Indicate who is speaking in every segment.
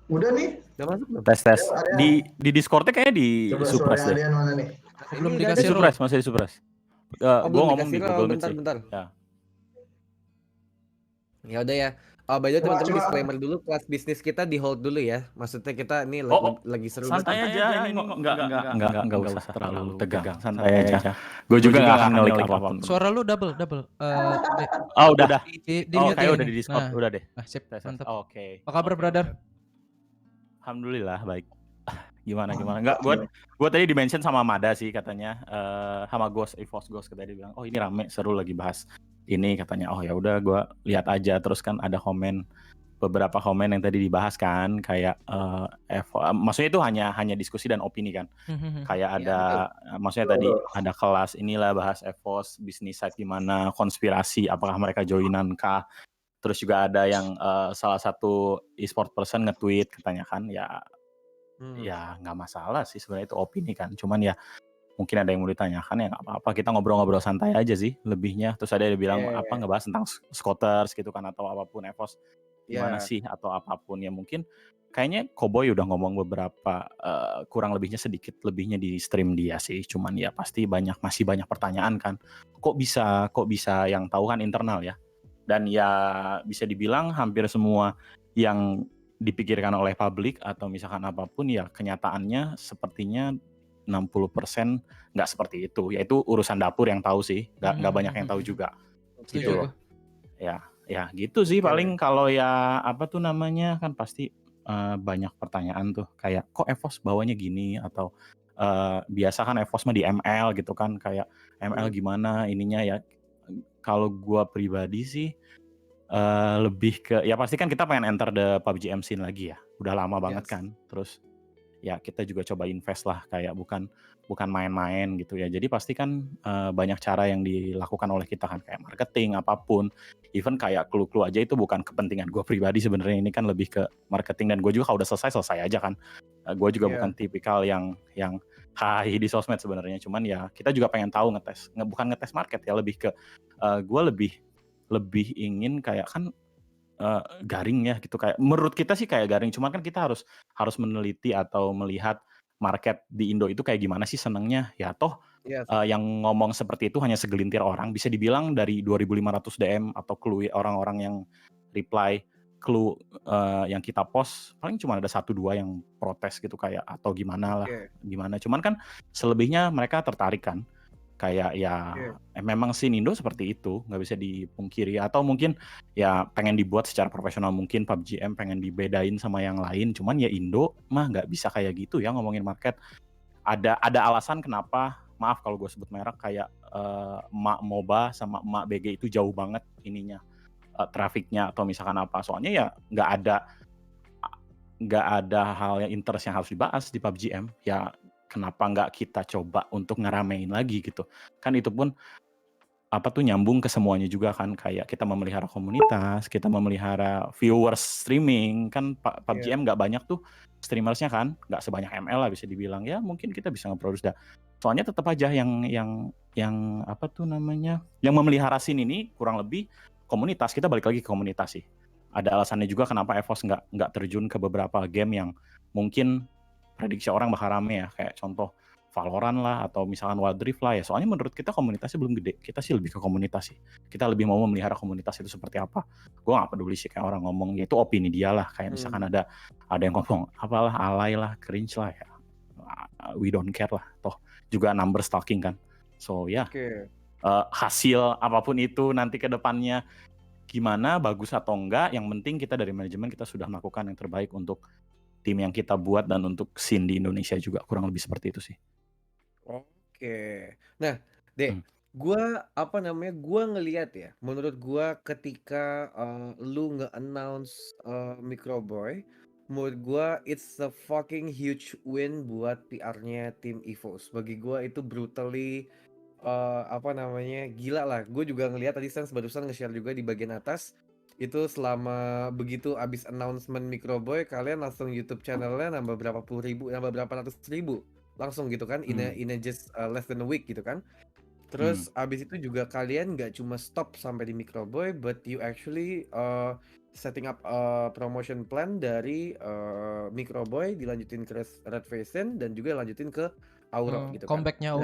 Speaker 1: Udah nih.
Speaker 2: Udah masuk belum?
Speaker 3: Tes.
Speaker 1: Ada.
Speaker 3: Di Discord-nya kayaknya di
Speaker 1: Coba
Speaker 3: suppress
Speaker 1: suara
Speaker 3: deh.
Speaker 1: Adrian mana nih?
Speaker 4: Belum
Speaker 2: Ini
Speaker 4: dikasih
Speaker 3: Di
Speaker 4: roll.
Speaker 3: suppress, masih di suppress.
Speaker 2: Oh,
Speaker 3: Gue
Speaker 2: belum
Speaker 3: ngomong
Speaker 2: dikasih
Speaker 3: di
Speaker 2: roll,
Speaker 3: Google Meet sih.
Speaker 2: bentar.
Speaker 3: Ya.
Speaker 2: Ya udah ya. By the way, teman-teman
Speaker 1: Coba.
Speaker 2: disclaimer dulu, kelas bisnis kita di hold dulu ya. Maksudnya kita ini lagi seru
Speaker 3: Santai
Speaker 2: banget.
Speaker 3: aja, ini enggak usah terlalu tegang, santai aja. Gue juga nggak akan ngelik apapun.
Speaker 4: Suara lu double. Dek.
Speaker 3: Oh udah.
Speaker 4: Di
Speaker 3: Oh
Speaker 4: mute
Speaker 3: kayak
Speaker 4: ya.
Speaker 3: udah di Discord,
Speaker 4: Nah.
Speaker 3: udah deh.
Speaker 4: Nah, sip, mantap.
Speaker 3: Oke.
Speaker 4: Apa kabar, brother?
Speaker 3: Alhamdulillah baik. Gimana? Enggak, gue tadi di-mention sama Mada sih katanya, sama EVOS Ghost katanya, dia bilang, "Oh, ini rame, seru lagi bahas ini," katanya. Oh ya udah, gue lihat aja. Terus kan ada beberapa komen yang tadi dibahas kan, kayak maksudnya itu hanya diskusi dan opini kan. Kayak ada maksudnya tadi ada kelas inilah bahas EVOS, bisnis side gimana, konspirasi, apakah mereka joinan kah. Terus juga ada yang salah satu e-sport person nge-tweet katanya kan, ya nggak masalah sih sebenarnya, itu opini kan. Cuman ya mungkin ada yang mau ditanyakan, ya nggak apa-apa, kita ngobrol-ngobrol santai aja sih lebihnya. Terus ada yang bilang ngebahas tentang scooters gitu kan, atau apapun EVOS gimana sih, atau apapun. Ya mungkin kayaknya Cowboy udah ngomong beberapa kurang lebihnya, sedikit lebihnya di stream dia sih. Cuman ya pasti masih banyak pertanyaan kan, kok bisa yang tahu kan internal ya. Dan ya bisa dibilang hampir semua yang dipikirkan oleh publik atau misalkan apapun, ya kenyataannya sepertinya 60% nggak seperti itu. Yaitu urusan dapur yang tahu sih, nggak banyak yang tahu juga. Gitu loh. Ya gitu sih paling. Kalau ya apa tuh namanya, kan pasti banyak pertanyaan tuh, kayak kok EVOS bawanya gini, atau biasa kan EVOS mah di ML gitu kan, kayak ML gimana ininya ya. Kalau gua pribadi sih lebih ke, ya pasti kan kita pengen enter the PUBG M scene lagi ya, udah lama banget kan. Terus ya kita juga coba invest lah, kayak bukan main-main gitu ya. Jadi pasti kan banyak cara yang dilakukan oleh kita kan, kayak marketing apapun, even kayak clue aja itu bukan kepentingan gue pribadi sebenarnya, ini kan lebih ke marketing. Dan gue juga kalau udah selesai aja kan. Gue juga bukan tipikal yang high di sosmed sebenarnya. Cuman ya kita juga pengen tahu, bukan ngetes market ya, lebih ke gue lebih ingin kayak kan garing ya gitu, kayak menurut kita sih kayak garing. Cuman kan kita harus meneliti atau melihat market di Indo itu kayak gimana sih senengnya ya. Toh yang ngomong seperti itu hanya segelintir orang, bisa dibilang dari 2.500 DM atau clue orang-orang yang reply clue yang kita post, paling cuma ada 1-2 yang protes gitu, kayak atau gimana lah, gimana. Cuman kan selebihnya mereka tertarik kan, kayak memang sih Indo seperti itu, nggak bisa dipungkiri. Atau mungkin ya pengen dibuat secara profesional, mungkin PUBG M pengen dibedain sama yang lain. Cuman ya Indo mah nggak bisa kayak gitu ya ngomongin market. Ada alasan kenapa, maaf kalau gue sebut merek, kayak Emak MOBA sama Emak BG itu jauh banget ininya, trafiknya atau misalkan apa. Soalnya ya nggak ada hal yang interest yang harus dibahas di PUBG M. Ya kenapa nggak kita coba untuk ngeramein lagi gitu. Kan itu pun nyambung ke semuanya juga kan, kayak kita memelihara komunitas, kita memelihara viewers streaming kan. PUBG M nggak banyak tuh streamersnya kan, nggak sebanyak ML lah bisa dibilang. Ya mungkin kita bisa nge-produce soalnya tetap aja yang yang memelihara scene ini kurang lebih komunitas. Kita balik lagi ke komunitas sih. Ada alasannya juga kenapa EVOS nggak terjun ke beberapa game yang mungkin prediksi orang bakal rame ya, kayak contoh Valorant lah, atau misalkan Wild Rift lah ya. Soalnya menurut kita komunitasnya belum gede. Kita sih lebih ke komunitas sih. Kita lebih mau memelihara komunitas itu seperti apa. Gue gak peduli sih kayak orang ngomong, ya itu opini dia lah. Kayak misalkan ada yang ngomong apalah, alay lah, cringe lah ya. We don't care lah. Toh juga number stalking kan. So ya hasil apapun itu nanti ke depannya gimana, bagus atau enggak, yang penting kita dari manajemen kita sudah melakukan yang terbaik untuk tim yang kita buat dan untuk scene di Indonesia juga, kurang lebih seperti itu sih.
Speaker 2: Oke. Nah, gua ngelihat ya, menurut gua ketika lu nge-announce Microboy, menurut gua it's a fucking huge win buat PR-nya tim EVOS. Bagi gua itu brutally gila lah. Gue juga ngelihat tadi Sans barusan nge-share juga di bagian atas. Itu selama begitu abis announcement Microboy, kalian langsung YouTube channelnya nambah berapa puluh ribu, nambah berapa ratus ribu langsung gitu kan, in a just less than a week gitu kan.
Speaker 3: Hmm.
Speaker 2: Terus abis itu juga kalian nggak cuma stop sampai di Microboy, but you actually setting up promotion plan dari Microboy dilanjutin ke Red Faison dan juga lanjutin ke Auro gitu kan.
Speaker 4: Comeback-nya
Speaker 2: Nah,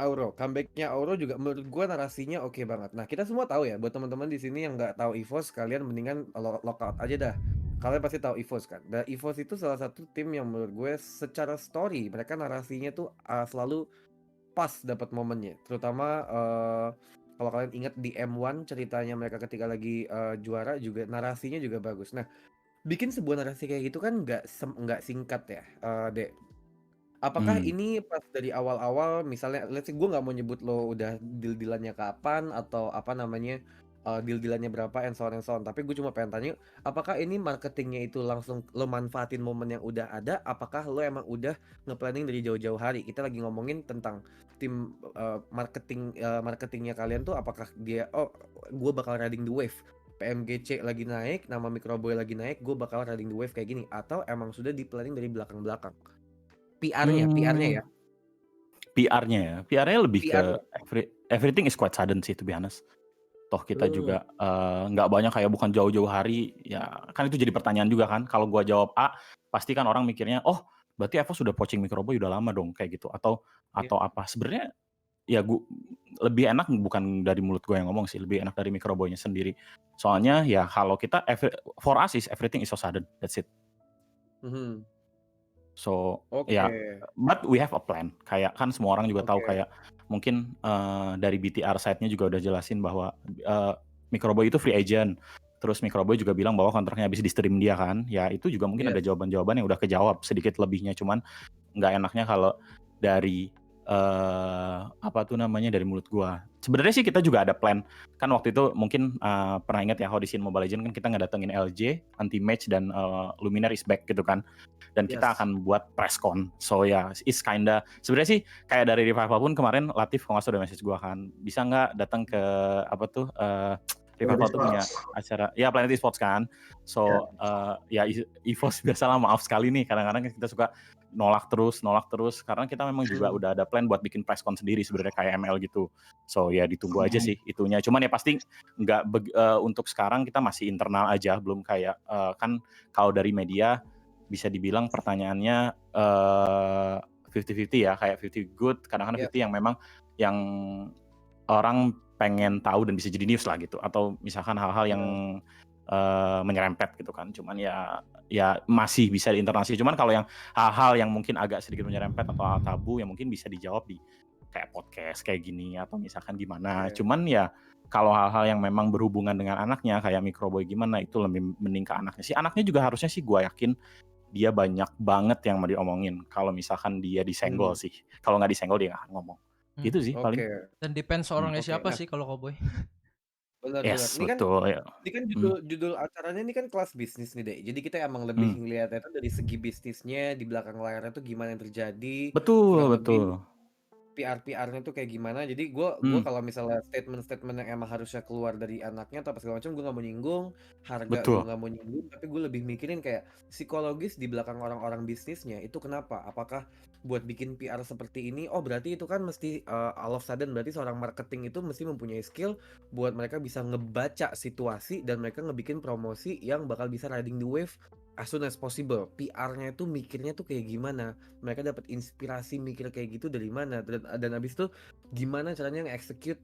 Speaker 4: Auro.
Speaker 2: comebacknya Auro juga menurut gua narasinya oke banget. Nah, kita semua tahu ya, buat teman-teman di sini yang nggak tahu EVOS, kalian mendingan lockout aja dah. Kalian pasti tahu EVOS kan. Dan EVOS itu salah satu tim yang menurut gue secara story mereka narasinya tuh selalu pas dapat momennya. Terutama kalau kalian ingat di M1 ceritanya mereka ketika lagi juara juga narasinya juga bagus. Nah, bikin sebuah narasi kayak gitu kan nggak singkat ya, Dek. Apakah
Speaker 3: Hmm.
Speaker 2: ini pas dari awal-awal misalnya let's say gue nggak mau nyebut lo udah deal-dealannya kapan atau apa namanya deal-dealannya berapa and so on, tapi gue cuma pengen tanya apakah ini marketingnya itu langsung lo manfaatin momen yang udah ada, apakah lo emang udah nge-planning dari jauh-jauh hari? Kita lagi ngomongin tentang tim marketingnya kalian tuh, apakah dia gue bakal riding the wave, PMGC lagi naik, nama Microboy lagi naik, gue bakal riding the wave kayak gini, atau emang sudah di planning dari belakang-belakang? PR-nya ya.
Speaker 3: PR-nya ya. PR-nya lebih ke
Speaker 2: PR-nya.
Speaker 3: everything is quite sudden sih to be honest. Toh kita juga nggak banyak kayak bukan jauh-jauh hari ya, kan itu jadi pertanyaan juga kan. Kalau gua jawab A, pasti kan orang mikirnya, oh berarti EVOS sudah poaching Microboy udah lama dong kayak gitu, atau apa. Sebenarnya ya gua lebih enak bukan dari mulut gue yang ngomong sih, lebih enak dari Microboy-nya sendiri. Soalnya ya kalau kita for us is everything is so sudden, that's it. So ya, but we have a plan. Kayak kan semua orang juga tahu kayak mungkin dari BTR side-nya juga udah jelasin bahwa Microboy itu free agent. Terus Microboy juga bilang bahwa kontraknya habis di stream dia kan. Ya itu juga mungkin ada jawaban-jawaban yang udah kejawab sedikit lebihnya. Cuman nggak enaknya kalau dari dari mulut gua. Sebenarnya sih kita juga ada plan. Kan waktu itu mungkin pernah ingat ya Audition Mobile Legends kan kita ngedatengin LJ, Anti-Match dan Luminar is back gitu kan. Dan kita akan buat press con. So ya, it's kinda sebenarnya sih kayak dari Revival pun kemarin Latif kalau nggak salah udah message gua kan, bisa nggak datang ke Revival tuh punya acara ya Planet Esports kan. So ya EVOS biasalah, maaf sekali nih kadang-kadang kita suka nolak terus karena kita memang juga udah ada plan buat bikin press con sendiri sebenarnya kayak ML gitu. So ya ditunggu aja sih itunya. Cuman ya pasti nggak untuk sekarang kita masih internal aja, belum kayak kan kalau dari media bisa dibilang pertanyaannya 50-50 ya, kayak 50 good, kadang-kadang 50 yang memang yang orang pengen tahu dan bisa jadi news lah gitu, atau misalkan hal-hal yang menyerempet gitu kan. Cuman ya masih bisa di internasi. Cuman kalau yang hal-hal yang mungkin agak sedikit menyerempet atau hal tabu yang mungkin bisa dijawab di kayak podcast kayak gini atau misalkan gimana. Cuman ya kalau hal-hal yang memang berhubungan dengan anaknya kayak Microboy gimana, itu lebih mending ke anaknya sih. Anaknya juga harusnya sih gue yakin dia banyak banget yang mau diomongin kalau misalkan dia disenggol sih. Kalau nggak disenggol dia nggak akan ngomong. Gitu sih paling.
Speaker 4: Dan depends orangnya siapa sih kalau Cowboy.
Speaker 2: Benar.
Speaker 3: Yes,
Speaker 2: Ini kan
Speaker 3: betul ya.
Speaker 2: ini kan judul acaranya ini kan kelas bisnis nih, Dek. Jadi kita emang lebih ngeliatnya itu dari segi bisnisnya, di belakang layarnya tuh gimana yang terjadi, kurang lebih
Speaker 3: Betul.
Speaker 2: PR-nya tuh kayak gimana. Jadi gue kalau misalnya statement-statement yang emang harusnya keluar dari anaknya atau apa segala macam, gue nggak mau nyinggung harga, gue
Speaker 3: Betul.
Speaker 2: nggak mau nyinggung, tapi gue lebih mikirin kayak psikologis di belakang orang-orang bisnisnya itu kenapa? Apakah buat bikin PR seperti ini? Oh berarti itu kan mesti all of sudden, berarti seorang marketing itu mesti mempunyai skill buat mereka bisa ngebaca situasi dan mereka ngebikin promosi yang bakal bisa riding the wave as soon as possible. PR-nya itu mikirnya tuh kayak gimana? Mereka dapat inspirasi mikir kayak gitu dari mana? Dan abis itu gimana caranya nge-execute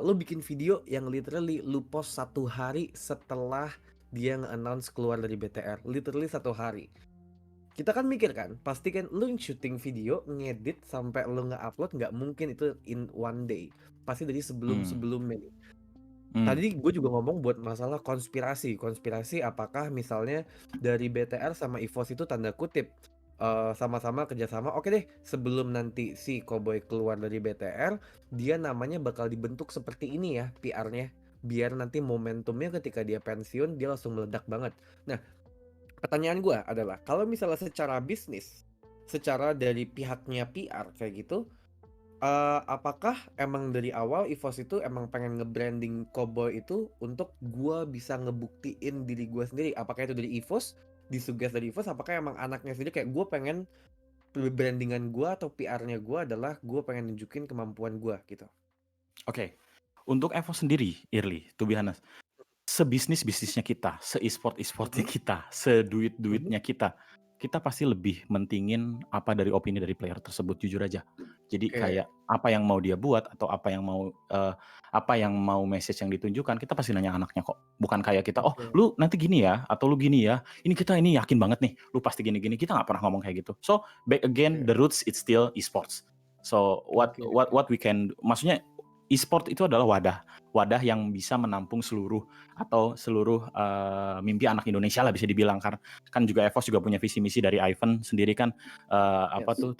Speaker 2: lo bikin video yang literally lu post 1 hari setelah dia nge-announce keluar dari BTR, literally 1 hari. Kita kan mikir kan, pasti kan lu syuting video, ngedit sampai lu nge-upload nggak mungkin itu in one day. Pasti dari sebelum-sebelumnya nih. Tadi gue juga ngomong buat masalah konspirasi apakah misalnya dari BTR sama EVOS itu tanda kutip sama-sama kerjasama, oke deh sebelum nanti si Cowboy keluar dari BTR dia namanya bakal dibentuk seperti ini ya PR-nya, biar nanti momentumnya ketika dia pensiun dia langsung meledak banget. Nah pertanyaan gue adalah kalau misalnya secara bisnis, secara dari pihaknya PR kayak gitu, apakah emang dari awal EVOS itu emang pengen nge-branding Cowboy itu untuk gua bisa ngebuktiin diri gua sendiri? Apakah itu dari EVOS, disuggest dari EVOS, apakah emang anaknya sendiri kayak gue pengen brandingan gue atau PR-nya gue adalah gue pengen nunjukin kemampuan gue gitu.
Speaker 3: Oke. Untuk EVOS sendiri, Early, to be honest, sebisnis-bisnisnya kita, se-e-sportnya
Speaker 2: Mhm,
Speaker 3: kita,
Speaker 2: mhm,
Speaker 3: seduit-duitnya kita pasti lebih mentingin apa dari opini dari player tersebut, jujur aja. Jadi
Speaker 2: oke
Speaker 3: kayak apa yang mau dia buat atau apa yang mau message yang ditunjukkan, kita pasti nanya anaknya kok. Bukan kayak kita, "Oh,
Speaker 2: oke
Speaker 3: lu nanti gini ya," atau "Lu gini ya, ini yakin banget nih, lu pasti gini-gini." Kita nggak pernah ngomong kayak gitu. So, back again,
Speaker 2: oke
Speaker 3: the roots it's still e-sports. So, what
Speaker 2: oke
Speaker 3: what
Speaker 2: oke.
Speaker 3: what we can maksudnya e-sport itu adalah wadah yang bisa menampung seluruh mimpi anak Indonesia lah bisa dibilang, karena kan juga EVOS juga punya visi misi dari Ivan sendiri kan, apa
Speaker 2: Yes.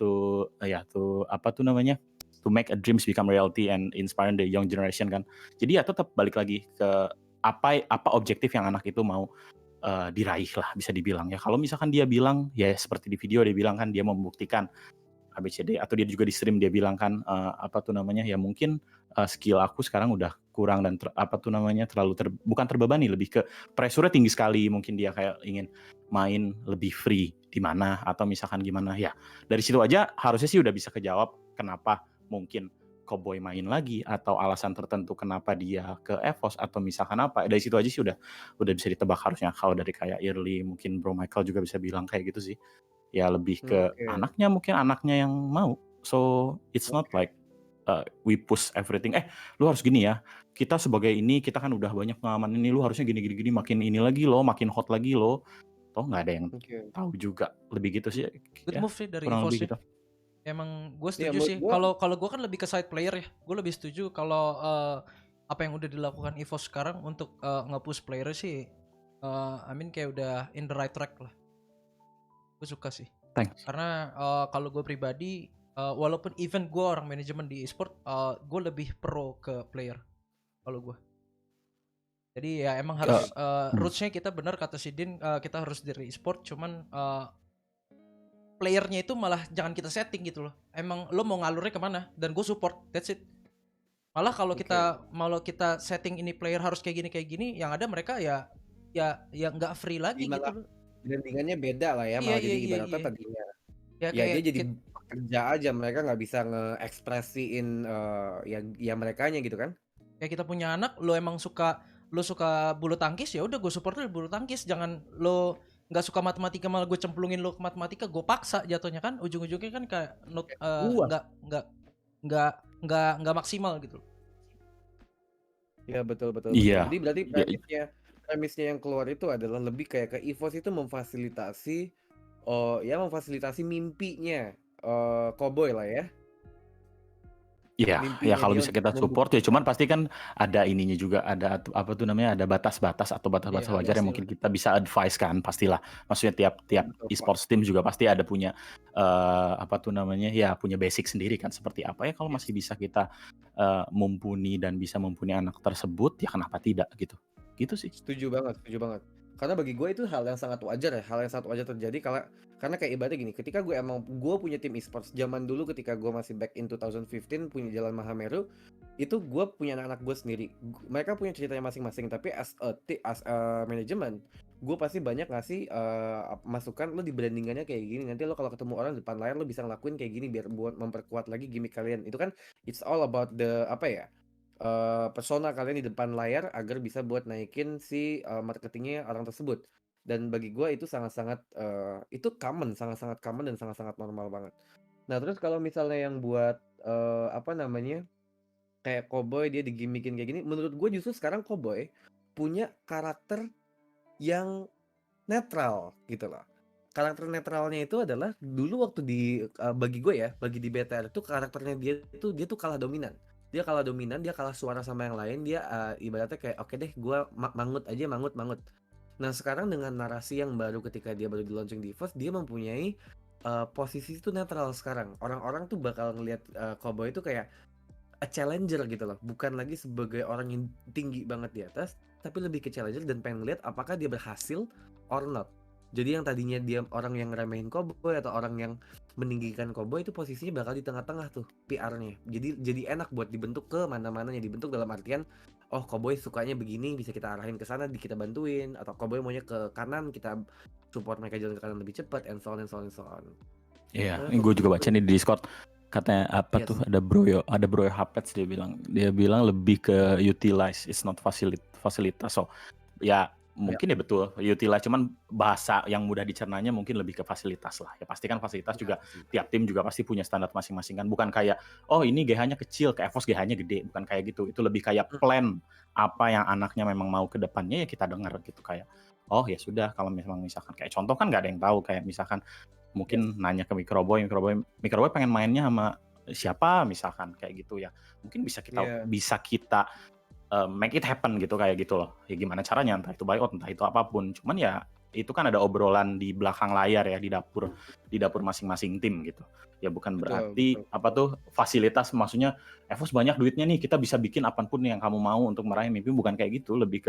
Speaker 3: tuh apa tuh namanya, to make a dreams become reality and inspiring the young generation kan. Jadi ya tetap balik lagi ke apa objektif yang anak itu mau diraih lah bisa dibilang ya. Kalau misalkan dia bilang ya seperti di video dia bilang kan dia mau membuktikan ABCD, atau dia juga di stream dia bilang kan, apa tuh namanya, ya mungkin, skill aku sekarang udah kurang dan apa tuh namanya, bukan terbebani, lebih ke pressure-nya tinggi sekali, mungkin dia kayak ingin main lebih free di mana atau misalkan gimana. Ya dari situ aja harusnya sih udah bisa kejawab kenapa mungkin Cowboy main lagi atau alasan tertentu kenapa dia ke EVOS atau misalkan apa, dari situ aja sih udah bisa ditebak harusnya. Kalau dari kayak Early, mungkin Bro Michael juga bisa bilang kayak gitu sih. Ya lebih ke
Speaker 2: Oke
Speaker 3: anaknya, mungkin anaknya yang mau. So, it's not
Speaker 2: oke
Speaker 3: like, we push everything, lu harus gini ya, kita sebagai ini, kita kan udah banyak pengalaman ini, lu harusnya gini gini gini, makin ini lagi loh, makin hot lagi loh." Toh nggak ada yang
Speaker 2: oke.
Speaker 3: tahu juga, lebih gitu sih,
Speaker 4: Good
Speaker 3: ya
Speaker 4: move sih dari
Speaker 3: kurang
Speaker 4: EVOS
Speaker 3: lebih
Speaker 4: ya.
Speaker 3: gitu.
Speaker 4: Emang gue
Speaker 2: Ya
Speaker 4: setuju
Speaker 2: menurut
Speaker 4: sih.
Speaker 2: gue
Speaker 4: Kalau kalau gue kan lebih ke side player ya. Gue lebih setuju kalau apa yang udah dilakukan EVOS sekarang untuk nge-push player sih. I mean kayak udah in the right track lah. Gue suka sih.
Speaker 3: Thanks.
Speaker 4: Karena kalau gue pribadi, walaupun even gue orang manajemen di e-sport, gue lebih pro ke player kalau gue. Jadi ya emang
Speaker 2: oke.
Speaker 3: Eee,
Speaker 4: harus
Speaker 3: hmm,
Speaker 4: rootsnya kita benar kata Sidin, kita harus dari e-sport. Cuman playernya itu malah jangan kita setting gitu loh. Emang lo mau ngalurnya kemana? Dan gue support, that's it. Malah kalau
Speaker 2: Oke.
Speaker 4: kita setting ini player harus kayak gini, yang ada mereka ya nggak free lagi
Speaker 2: Jadi
Speaker 4: gitu
Speaker 2: malah
Speaker 4: loh.
Speaker 2: brandingannya beda lah ya,
Speaker 4: Iya
Speaker 2: malah
Speaker 4: iya
Speaker 2: jadi
Speaker 4: iya
Speaker 2: ibaratnya
Speaker 4: iya.
Speaker 2: tadinya
Speaker 4: Ya
Speaker 2: ya dia
Speaker 4: kayak
Speaker 2: jadi pekerja aja, mereka nggak bisa ngeekspresiin ya merekanya gitu kan.
Speaker 4: kayak kita punya anak, lo suka bulu tangkis, ya udah gue support lo bulu tangkis. Jangan lo nggak suka matematika malah gue cemplungin lo ke matematika, gue paksa jatuhnya kan ujung-ujungnya kan kayak
Speaker 2: Gua
Speaker 4: nggak nggak nggak maksimal gitu.
Speaker 2: ya betul betul betul.
Speaker 3: iya,
Speaker 2: Jadi berarti
Speaker 3: ya
Speaker 2: premisnya yang keluar itu adalah lebih kayak ke EVOS itu memfasilitasi ya memfasilitasi mimpinya Cowboy lah ya.
Speaker 3: ya
Speaker 2: Mimpinya
Speaker 3: kalau
Speaker 2: dia
Speaker 3: bisa
Speaker 2: untuk
Speaker 3: kita support ya,
Speaker 2: membuktikan.
Speaker 3: cuman pasti kan ada ininya juga, ada apa tuh namanya, ada batas-batas atau batas-batas
Speaker 4: Iya
Speaker 3: wajar yang
Speaker 4: pastilah.
Speaker 3: mungkin kita bisa advice kan, pastilah. Maksudnya tiap tiap
Speaker 2: Betul Pak.
Speaker 3: e-sports team juga pasti ada punya, apa tuh namanya, ya punya basic sendiri kan, seperti apa ya, kalau
Speaker 2: Yes.
Speaker 3: masih bisa kita, mumpuni dan bisa mumpuni anak tersebut, ya kenapa tidak gitu. Gitu sih.
Speaker 2: Setuju banget setuju banget. Karena bagi gue itu hal yang sangat wajar ya, hal yang sangat wajar terjadi karena kayak ibaratnya gini, ketika gue punya tim e-sports zaman dulu ketika gue masih back in 2015 punya Jalan Mahameru, itu gue punya anak-anak gue sendiri. Mereka punya ceritanya masing-masing, tapi as a manajemen, gue pasti banyak ngasih masukan lo di brandingannya kayak gini. Nanti lo kalau ketemu orang depan layar lo bisa ngelakuin kayak gini biar buat memperkuat lagi gimmick kalian. Itu kan it's all about the apa ya? Persona kalian di depan layar agar bisa buat naikin si marketingnya orang tersebut. Dan bagi gue itu sangat-sangat itu sangat-sangat common dan sangat-sangat normal banget. Nah, terus kalau misalnya yang buat apa namanya? Kayak Cowboy dia digimikin kayak gini, menurut gue justru sekarang Cowboy punya karakter yang netral gitu loh. Karakter netralnya itu adalah dulu waktu bagi gue ya, bagi di BTR itu karakternya dia tuh kalah dominan. Dia kalah suara sama yang lain, dia ibaratnya kayak oke deh gue mangut aja, mangut. Nah sekarang dengan narasi yang baru ketika dia baru di launching di First, dia mempunyai posisi itu netral sekarang. Orang-orang tuh bakal ngelihat Cowboy itu kayak a challenger gitu loh, bukan lagi sebagai orang yang tinggi banget di atas, tapi lebih ke challenger dan pengen lihat apakah dia berhasil or not. Jadi yang tadinya dia orang yang ngeremehin Cowboy atau orang yang meninggikan Cowboy itu posisinya bakal di tengah-tengah tuh PR-nya. Jadi enak buat dibentuk ke mana-mananya, dibentuk dalam artian oh Cowboy sukanya begini bisa kita arahin ke sana, kita bantuin, atau Cowboy maunya ke kanan kita support mereka jalan ke kanan lebih cepat and so on and so on and so on.
Speaker 3: Iya,
Speaker 2: Karena
Speaker 3: ini
Speaker 2: kalau
Speaker 3: gue juga
Speaker 2: menurut
Speaker 3: baca
Speaker 2: gue,
Speaker 3: nih di Discord katanya apa tuh
Speaker 2: yes,
Speaker 3: ada Broyo Hapets dia bilang lebih ke utilize, it's not fasilitas. So ya
Speaker 2: ya
Speaker 3: mungkin ya betul utilize, cuman bahasa yang mudah dicernanya mungkin lebih ke fasilitas lah. Ya pasti kan fasilitas
Speaker 2: ya
Speaker 3: juga
Speaker 2: fasilitas.
Speaker 3: tiap tim juga pasti punya standar masing-masing kan. Bukan kayak oh ini GH-nya kecil, ke EVOS GH-nya gede, bukan kayak gitu. Itu lebih kayak
Speaker 2: Hmm,
Speaker 3: plan apa yang anaknya memang mau ke depannya ya kita dengar gitu kayak oh ya sudah kalau memang misalkan kayak contoh kan nggak ada yang tahu kayak misalkan
Speaker 2: yes,
Speaker 3: mungkin nanya ke Microboy pengen mainnya sama siapa misalkan kayak gitu ya. Mungkin
Speaker 2: ya
Speaker 3: bisa kita make it happen gitu kayak gitu loh. Ya gimana caranya entah itu buyout entah itu apapun. Cuman ya itu kan ada obrolan di belakang layar ya di dapur masing-masing tim gitu. Ya bukan
Speaker 2: betul
Speaker 3: berarti
Speaker 2: betul.
Speaker 3: apa tuh fasilitas maksudnya EVOS banyak duitnya nih kita bisa bikin apapun yang kamu mau untuk meraih mimpi bukan kayak gitu lebih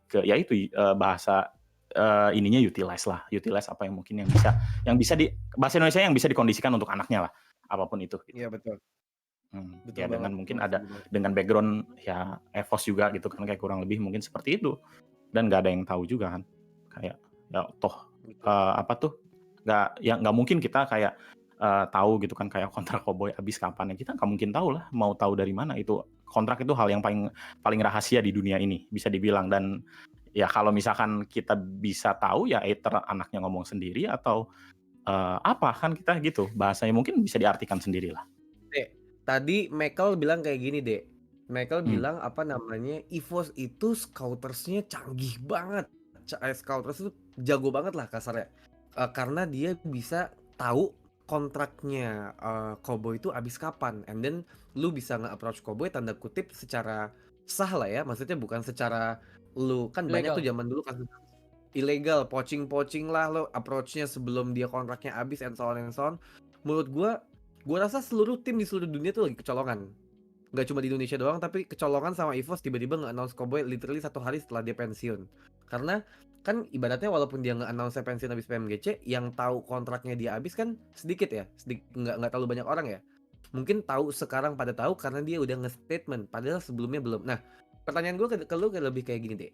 Speaker 3: ke ya itu bahasa ininya utilize apa yang mungkin yang bisa di bahasa Indonesia yang bisa dikondisikan untuk anaknya lah apapun itu gitu.
Speaker 2: Iya betul betul
Speaker 3: Ya
Speaker 2: banget,
Speaker 3: dengan mungkin
Speaker 2: gue
Speaker 3: ada
Speaker 2: setuju banget.
Speaker 3: dengan background ya EVOS juga gitu kan kayak kurang lebih mungkin seperti itu dan nggak ada yang tahu juga kan kayak ya toh
Speaker 2: Betul.
Speaker 3: apa tuh nggak mungkin kita kayak tahu gitu kan kayak kontrak Cowboy habis kapan ya kita nggak mungkin tahu lah mau tahu dari mana itu kontrak itu hal yang paling paling rahasia di dunia ini bisa dibilang dan ya kalau misalkan kita bisa tahu ya either anaknya ngomong sendiri atau apa kan kita gitu bahasanya mungkin bisa diartikan sendiri lah.
Speaker 2: Dek, tadi Michael bilang kayak gini, Dek. Michael
Speaker 3: Hmm.
Speaker 2: bilang apa namanya? EVOS itu scoutersnya canggih banget. Scouters itu jago banget lah kasarnya. Karena dia bisa tahu kontraknya Cowboy itu habis kapan. And then lu bisa nge-approach Cowboy tanda kutip secara sah lah ya. Maksudnya bukan secara lu kan banyak tuh
Speaker 4: Ilegal.
Speaker 2: zaman dulu kasus ilegal, poaching lah lo approach-nya sebelum dia kontraknya habis and so on and so on. Menurut gua rasa seluruh tim di seluruh dunia tuh lagi kecolongan. Nggak cuma di Indonesia doang, tapi kecolongan sama EVOS tiba-tiba nge-announce Cowboy literally 1 hari setelah dia pensiun. Karena kan ibaratnya walaupun dia nge-announce pensiun habis PMGC, yang tahu kontraknya dia habis kan sedikit ya, nggak terlalu banyak orang ya. Mungkin tahu sekarang pada tahu karena dia udah nge-statement, padahal sebelumnya belum. Nah, pertanyaan gue ke lu lebih kayak gini deh.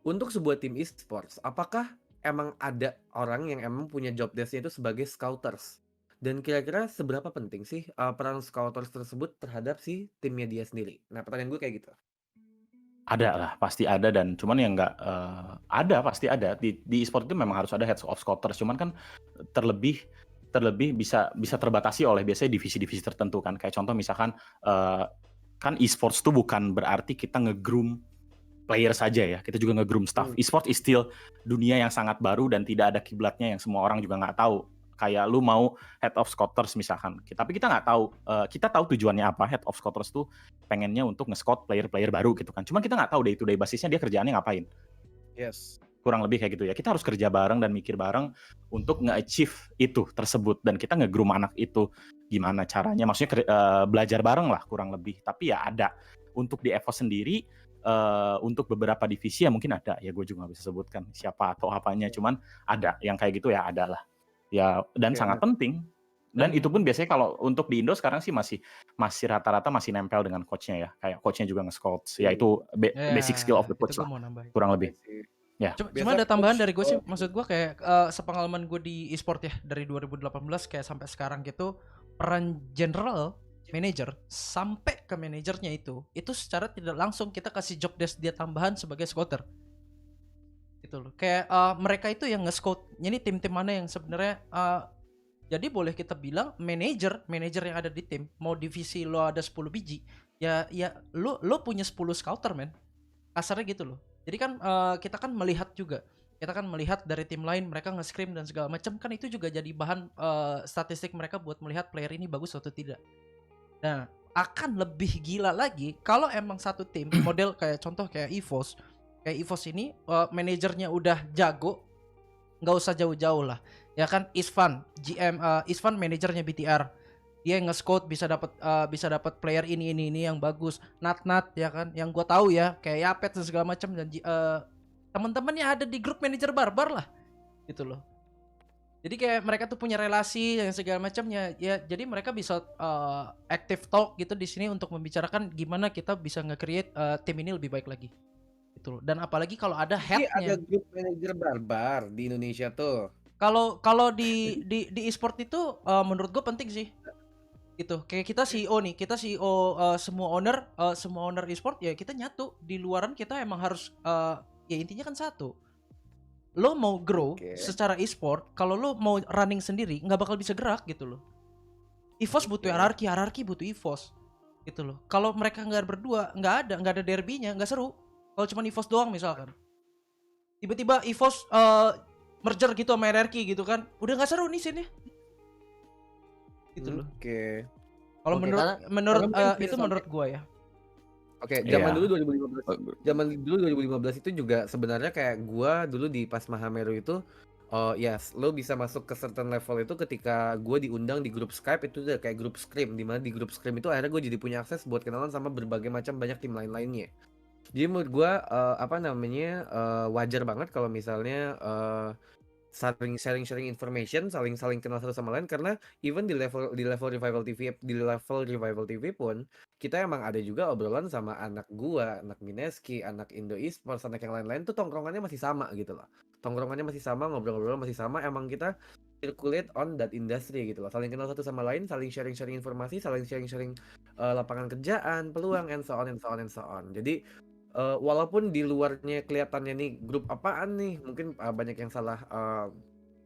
Speaker 2: Untuk sebuah tim e-sports, apakah emang ada orang yang emang punya job desk-nya itu sebagai scouters? Dan kira-kira seberapa penting sih peran scouters tersebut terhadap si timnya dia sendiri? Nah, pertanyaan gue kayak gitu.
Speaker 3: Ada lah, pasti ada dan cuman yang nggak ada pasti ada di e-sport itu memang harus ada heads of scouters cuman kan terlebih terlebih bisa terbatasi oleh biasanya divisi-divisi tertentu kan kayak contoh misalkan kan e-sports itu bukan berarti kita nge-groom player saja ya kita juga nge-groom staff.
Speaker 2: Hmm,
Speaker 3: E-sport is still dunia yang sangat baru dan tidak ada kiblatnya yang semua orang juga nggak tahu kayak lu mau head of scouters misalkan tapi kita nggak tahu kita tahu tujuannya apa head of scouters tuh pengennya untuk nge-scout player-player baru gitu kan cuman kita nggak tahu day to day basisnya dia kerjaannya ngapain
Speaker 2: yes.
Speaker 3: kurang lebih kayak gitu ya kita harus kerja bareng dan mikir bareng untuk nge-achieve itu tersebut dan kita nge-groom anak itu gimana caranya maksudnya belajar bareng lah kurang lebih tapi ya ada untuk di EVOS sendiri untuk beberapa divisi ya mungkin ada ya gue juga nggak bisa sebutkan siapa atau apanya cuman ada yang kayak gitu ya ada lah ya dan
Speaker 2: Oke,
Speaker 3: sangat
Speaker 2: nah,
Speaker 3: penting dan itu pun
Speaker 4: Dan
Speaker 3: biasanya kalau untuk di Indo sekarang sih masih rata-rata masih nempel dengan coachnya ya kayak coachnya juga nge-scout ya itu basic skill of
Speaker 4: ya
Speaker 3: the
Speaker 4: itu
Speaker 3: coach
Speaker 4: gue
Speaker 3: lah
Speaker 4: mau nambahin.
Speaker 3: kurang
Speaker 2: I
Speaker 3: lebih
Speaker 2: see.
Speaker 3: ya.
Speaker 4: Cuma
Speaker 2: Biasa
Speaker 4: ada tambahan
Speaker 2: coach
Speaker 4: dari gue sih, maksud gue kayak sepengalaman gue di e-sport ya dari 2018 kayak sampai sekarang gitu peran general manager sampai ke manajernya itu secara tidak langsung kita kasih job desk dia tambahan sebagai scouter gitu loh. Kayak mereka itu yang nge-scout ini tim-tim mana yang sebenarnya jadi boleh kita bilang manajer yang ada di tim mau divisi lo ada 10 biji ya lo punya 10 scouter men kasarnya gitu loh. Jadi kan kita kan melihat juga kita kan melihat dari tim lain mereka nge-scrim dan segala macam kan itu juga jadi bahan statistik mereka buat melihat player ini bagus atau tidak. Nah akan lebih gila lagi kalau emang satu tim model kayak contoh kayak EVOS ini manajernya udah jago nggak usah jauh-jauh lah ya kan Isvan manajernya BTR dia yang nge-scout bisa dapat player ini yang bagus Nat ya kan yang gue tahu ya kayak Yapet dan segala macam dan teman-temannya ada di grup manajer barbar lah gitu loh jadi kayak mereka tuh punya relasi yang segala macamnya ya jadi mereka bisa active talk gitu di sini untuk membicarakan gimana kita bisa nge-create tim ini lebih baik lagi gitu loh dan apalagi kalau ada
Speaker 2: Jadi ada
Speaker 4: headnya
Speaker 2: grup manajer barbar di Indonesia tuh.
Speaker 4: Kalau di e-sport itu menurut gue penting sih. Gitu. Kayak kita CEO nih, kita CEO semua owner e-sport ya kita nyatu. Di luaran kita emang harus ya intinya kan satu. Lo mau grow
Speaker 2: Oke.
Speaker 4: secara e-sport, kalau lo mau running sendiri nggak bakal bisa gerak gitu loh. EVOS butuh
Speaker 2: Oke.
Speaker 4: hierarki butuh EVOS gitu loh. Kalau mereka nggak berdua, nggak ada derbynya, nggak seru. Kalau cuma EVOS doang misalkan, tiba-tiba EVOS merger gitu sama hierarki gitu kan, udah nggak seru nih sini gitu loh.
Speaker 2: Oke.
Speaker 4: Kalau
Speaker 2: Oke,
Speaker 4: menurut
Speaker 2: karena mungkin
Speaker 4: itu
Speaker 2: filosofis
Speaker 4: menurut gua ya.
Speaker 2: Oke,
Speaker 3: Iya.
Speaker 2: zaman dulu 2015 itu juga sebenarnya kayak gua dulu di pas Mahameru itu yes, lo bisa masuk ke certain level itu ketika gua diundang di grup Skype itu udah kayak grup Scrim, di mana di grup Scrim itu akhirnya gue jadi punya akses buat kenalan sama berbagai macam banyak tim lain-lainnya. Jadi menurut gua apa namanya wajar banget kalau misalnya saling sharing information, saling kenal satu sama lain karena even di level Revival TV pun kita emang ada juga obrolan sama anak gua, anak Mineski, anak Indo Esports, anak yang lain-lain tuh tongkrongannya masih sama gitu loh. Tongkrongannya masih sama, ngobrol-ngobrol masih sama, emang kita circulate on that industry gitu loh. Saling kenal satu sama lain, saling sharing-sharing informasi, saling sharing-sharing lapangan kerjaan, peluang and so on and so on and so on. Jadi walaupun di luarnya kelihatannya nih grup apaan nih, mungkin banyak yang salah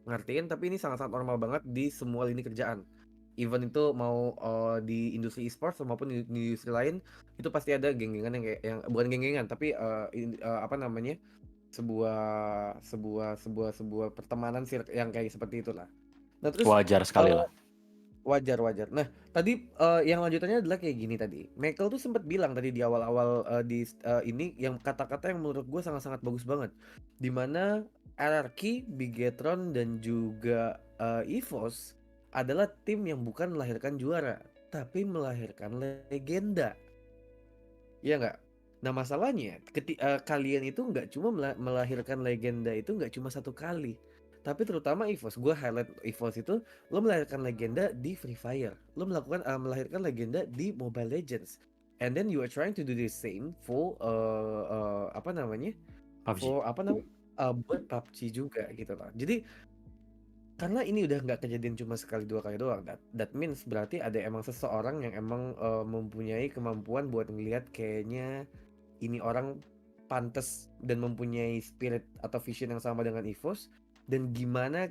Speaker 2: ngertiin, tapi ini sangat-sangat normal banget di semua lini kerjaan. Even itu mau di industri e-sports maupun di industri lain, itu pasti ada geng-gengan yang kayak yang bukan geng-gengan, tapi apa namanya? sebuah pertemanan yang kayak seperti itulah. Nah, terus
Speaker 3: Wajar sekali lah.
Speaker 2: wajar. Nah, tadi yang lanjutannya adalah kayak gini tadi. Michael tuh sempat bilang tadi di awal-awal ini yang kata-kata yang menurut gue sangat-sangat bagus banget. Dimana RRQ, Bigetron dan juga EVOS adalah tim yang bukan melahirkan juara, tapi melahirkan legenda. Iya nggak? Nah masalahnya, kalian itu nggak cuma melahirkan legenda itu nggak cuma satu kali, tapi terutama EVOS. Gue highlight EVOS itu, lo melahirkan legenda di Free Fire, lo melahirkan legenda di Mobile Legends, and then you are trying to do the same for apa namanya,
Speaker 3: PUBG.
Speaker 2: for apa namanya, buat PUBG juga gitu loh. Jadi karena ini udah nggak kejadian cuma sekali dua kali doang, that means berarti ada emang seseorang yang emang mempunyai kemampuan buat ngelihat kayaknya ini orang pantas dan mempunyai spirit atau vision yang sama dengan EVOS, dan gimana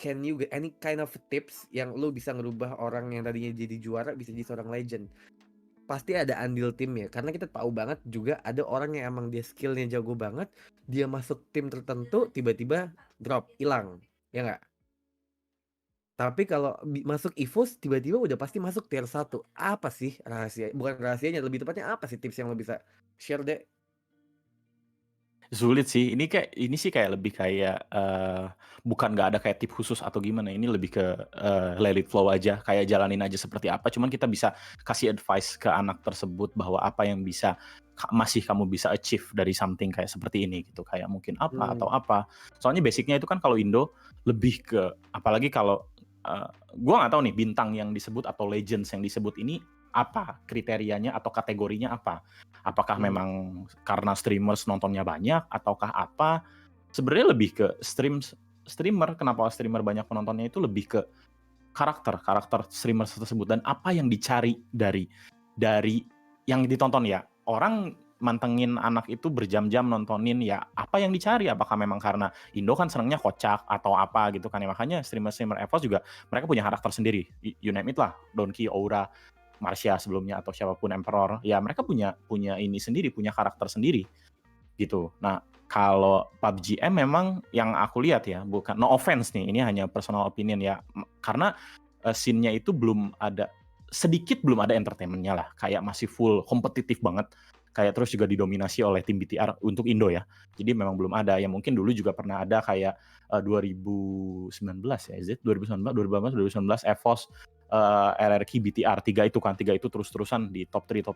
Speaker 2: can you get any kind of tips yang lo bisa ngerubah orang yang tadinya jadi juara bisa jadi seorang legend. Pasti ada andil timnya, karena kita tahu banget juga ada orang yang emang dia skillnya jago banget, dia masuk tim tertentu tiba-tiba drop, hilang, ya nggak? Tapi kalau masuk EVOS tiba-tiba udah pasti masuk tier 1. Apa sih rahasia? Bukan rahasianya, lebih tepatnya apa sih tips yang lo bisa share deh?
Speaker 3: Sulit sih. Ini sih kayak lebih kayak bukan nggak ada kayak tip khusus atau gimana. Ini lebih ke let it flow aja, kayak jalanin aja seperti apa. Cuman kita bisa kasih advice ke anak tersebut bahwa apa yang bisa masih kamu bisa achieve dari something kayak seperti ini gitu. Kayak mungkin apa atau apa. Soalnya basicnya itu kan kalau Indo lebih ke apalagi kalau gua nggak tahu nih bintang yang disebut atau legends yang disebut ini apa kriterianya atau kategorinya apa. Apakah memang karena streamers nontonnya banyak ataukah apa? Sebenarnya lebih ke streamer. Kenapa streamer banyak penontonnya itu lebih ke karakter streamer tersebut dan apa yang dicari dari yang ditonton ya. Orang mantengin anak itu berjam-jam nontonin ya apa yang dicari, apakah memang karena Indo kan senengnya kocak atau apa gitu kan ya, makanya streamer EVOS juga mereka punya karakter sendiri, you name it lah, Donkey, Aura, Marsha sebelumnya atau siapapun Emperor, ya mereka punya ini sendiri, punya karakter sendiri gitu. Nah kalau PUBG memang yang aku lihat ya, bukan no offense nih, ini hanya personal opinion ya, karena scene-nya itu belum ada entertainment-nya lah, kayak masih full kompetitif banget, kayak terus juga didominasi oleh tim BTR untuk Indo ya. Jadi memang belum ada, yang mungkin dulu juga pernah ada kayak 2019 ya, is it? 2019 EVOS, RRQ, BTR, tiga itu terus-terusan di top 3.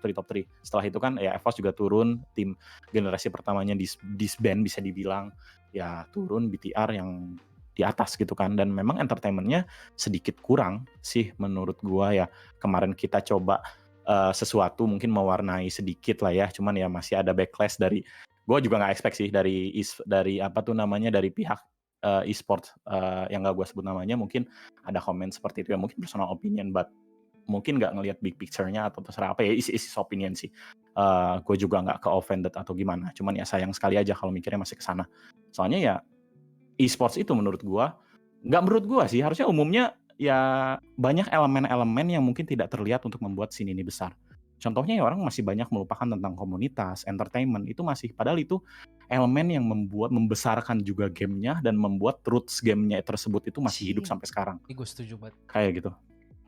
Speaker 3: Setelah itu kan ya EVOS juga turun, tim generasi pertamanya disband bisa dibilang, ya turun BTR yang di atas gitu kan, dan memang entertainment-nya sedikit kurang sih menurut gua ya. Kemarin kita coba sesuatu mungkin mewarnai sedikit lah ya, cuman ya masih ada backlash dari gua juga nggak expect sih dari apa tuh namanya dari pihak e-sport yang nggak gue sebut namanya, mungkin ada komen seperti itu ya, mungkin personal opinion, but mungkin nggak ngelihat big picture-nya atau terserah apa ya, is opinion sih. Gue juga nggak ke offended atau gimana, cuman ya sayang sekali aja kalau mikirnya masih ke sana. Soalnya ya e-sports itu menurut gue, nggak menurut gue sih, harusnya umumnya ya banyak elemen-elemen yang mungkin tidak terlihat untuk membuat scene ini besar. Contohnya ya orang masih banyak melupakan tentang komunitas, entertainment, itu masih, padahal itu elemen yang membesarkan juga gamenya dan membuat roots gamenya tersebut itu masih hidup sampai sekarang.
Speaker 4: Gue setuju banget.
Speaker 3: Kayak gitu.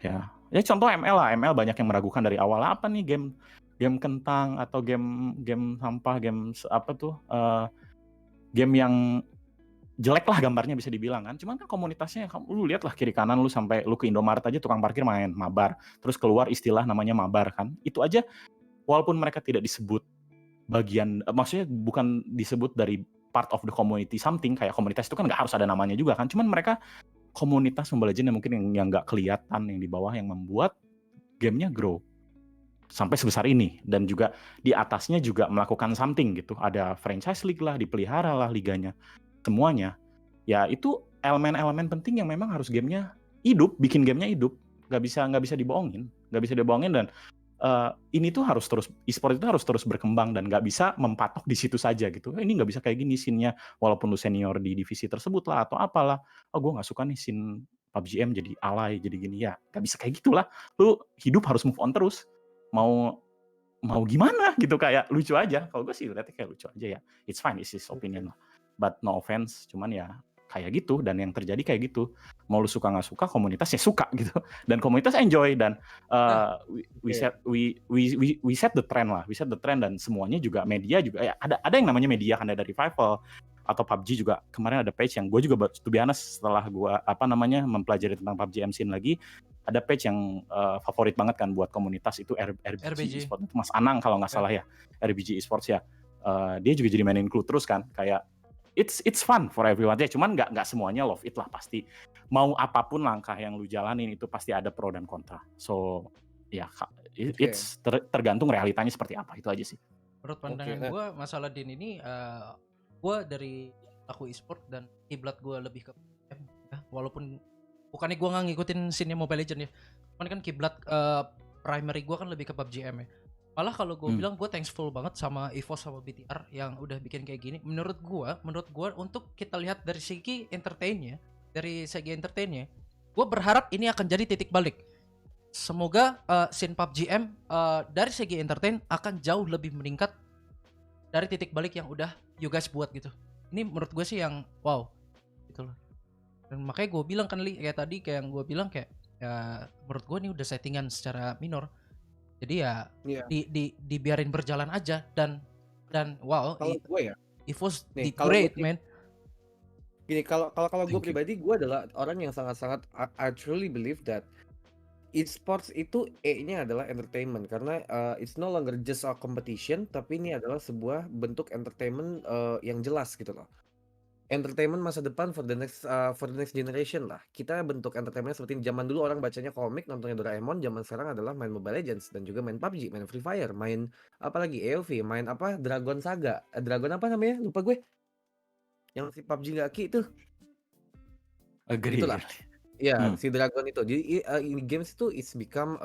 Speaker 3: Ya contoh ML lah, ML banyak yang meragukan dari awal, apa nih game kentang atau game sampah, game yang jelek lah gambarnya bisa dibilang kan. Cuman kan komunitasnya, lu lihat lah kiri kanan lu, sampai lu ke Indomaret aja tukang parkir main mabar. Terus keluar istilah namanya mabar kan. Itu aja walaupun mereka tidak disebut bagian, maksudnya bukan disebut dari part of the community something, kayak komunitas itu kan nggak harus ada namanya juga kan. Cuman mereka komunitas Mobile Legends yang mungkin yang nggak kelihatan, yang di bawah, yang membuat gamenya grow sampai sebesar ini. Dan juga di atasnya juga melakukan something gitu. Ada franchise league lah, dipelihara lah liganya. Semuanya, ya itu elemen-elemen penting yang memang harus gamenya hidup, bikin gamenya hidup, nggak bisa dibohongin, dan ini tuh harus terus, e-sport itu harus terus berkembang dan nggak bisa mempatok di situ saja gitu. Ini nggak bisa kayak gini scene-nya, walaupun lu senior di divisi tersebut lah atau apalah, gue nggak suka nih scene PUBG M jadi alay, jadi gini, ya nggak bisa kayak gitulah. Lu hidup harus move on terus, mau gimana gitu, kayak lucu aja. Kalau gue sih lihatnya kayak lucu aja ya. It's fine, it's his opinion lah. But no offense, cuman ya kayak gitu, dan yang terjadi kayak gitu. Mau lu suka nggak suka, komunitas ya suka gitu, dan komunitas enjoy, dan we set the trend lah, dan semuanya juga, media juga ya, ada yang namanya media kan, dari Revival atau PUBG juga. Kemarin ada page yang gue juga, to be honest, setelah gue mempelajari tentang PUBG MCN lagi, ada page yang favorit banget kan buat komunitas itu, RBG Esports, itu Mas Anang kalau nggak salah ya, RBG Esports ya. Dia juga jadi main include terus kan, kayak it's fun for everyone ya. Cuman nggak semuanya love it lah, pasti. Mau apapun langkah yang lu jalanin itu pasti ada pro dan kontra. So ya it's tergantung realitanya seperti apa, itu aja sih.
Speaker 4: Menurut pandangan gue masalah Din ini, gue dari aku e-sport dan kiblat gue lebih ke M ya. Walaupun bukannya gue nggak ngikutin scene Mobile Legends ya, cuman kan kiblat primary gue kan lebih ke PUBG M ya. Malah kalau gue bilang, gue thankful banget sama EVOS sama BTR yang udah bikin kayak gini. Menurut gue untuk kita lihat dari segi entertainnya, gue berharap ini akan jadi titik balik. Semoga scene PUBG M dari segi entertain akan jauh lebih meningkat dari titik balik yang udah you guys buat gitu. Ini menurut gue sih yang wow gitu loh. Dan makanya gue bilang kan kayak tadi, kayak yang gue bilang, kayak ya menurut gue ini udah settingan secara minor. Jadi ya dibiarin berjalan aja, dan wow,
Speaker 2: kalau gue ya,
Speaker 4: EVOS did great, man.
Speaker 2: Gini, kalau gue pribadi, gue adalah orang yang sangat-sangat I truly believe that e-sports itu E-nya adalah entertainment, karena it's no longer just a competition, tapi ini adalah sebuah bentuk entertainment yang jelas gitu loh. Entertainment masa depan for the next generation lah. Kita bentuk entertainment seperti zaman dulu orang bacanya komik, nontonnya Doraemon, zaman sekarang adalah main Mobile Legends dan juga main PUBG, main Free Fire, main apa lagi, AoV, main apa, Dragon Saga, Dragon apa namanya, lupa gue, yang si PUBG nggak ki itu.
Speaker 3: Agree.
Speaker 2: Itulah. Ya, si Dragon itu. Jadi games itu it's become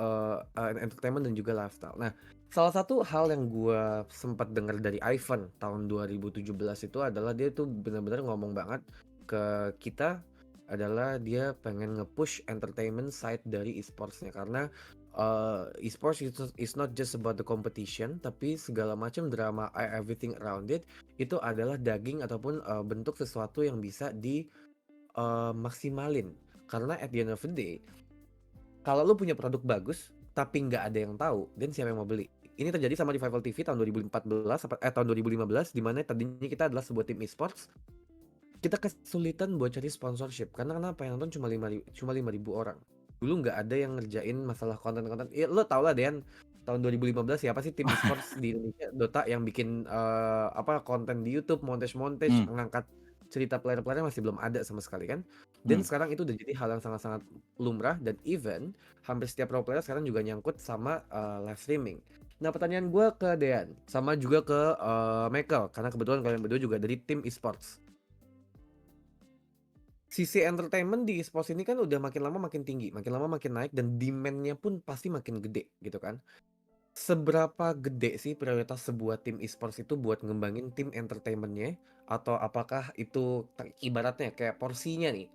Speaker 2: entertainment dan juga lifestyle. Nah, salah satu hal yang gue sempat dengar dari Ivan tahun 2017 itu adalah dia tuh benar-benar ngomong banget ke kita, adalah dia pengen nge-push entertainment side dari e-sportsnya, karena e-sports is not just about the competition, tapi segala macam drama, everything around it itu adalah daging ataupun bentuk sesuatu yang bisa di maksimalin. Karena at the end of the day, kalau lu punya produk bagus tapi nggak ada yang tahu, dan siapa yang mau beli? Ini terjadi sama Revival TV tahun 2014 tahun 2015, di mana tadinya kita adalah sebuah tim e-sports. Kita kesulitan buat cari sponsorship karena kenapa? Yang nonton cuma 5.000 orang. Dulu nggak ada yang ngerjain masalah konten-konten. Ya, lo tau lah, Dean, tahun 2015 siapa sih tim e-sports di Indonesia Dota yang bikin konten di YouTube, montage ngangkat cerita player-playernya, masih belum ada sama sekali kan. Dan sekarang itu udah jadi hal yang sangat-sangat lumrah, dan even hampir setiap pro player sekarang juga nyangkut sama live streaming. Nah, pertanyaan gue ke Dean sama juga ke Michael, karena kebetulan kalian berdua juga dari tim e-sports. sisi entertainment di e-sports ini kan udah makin lama makin tinggi, makin lama makin naik dan demand-nya pun pasti makin gede gitu kan. Seberapa gede sih prioritas sebuah tim e-sports itu buat ngembangin tim entertainment-nya? Atau apakah itu ibaratnya kayak porsinya nih,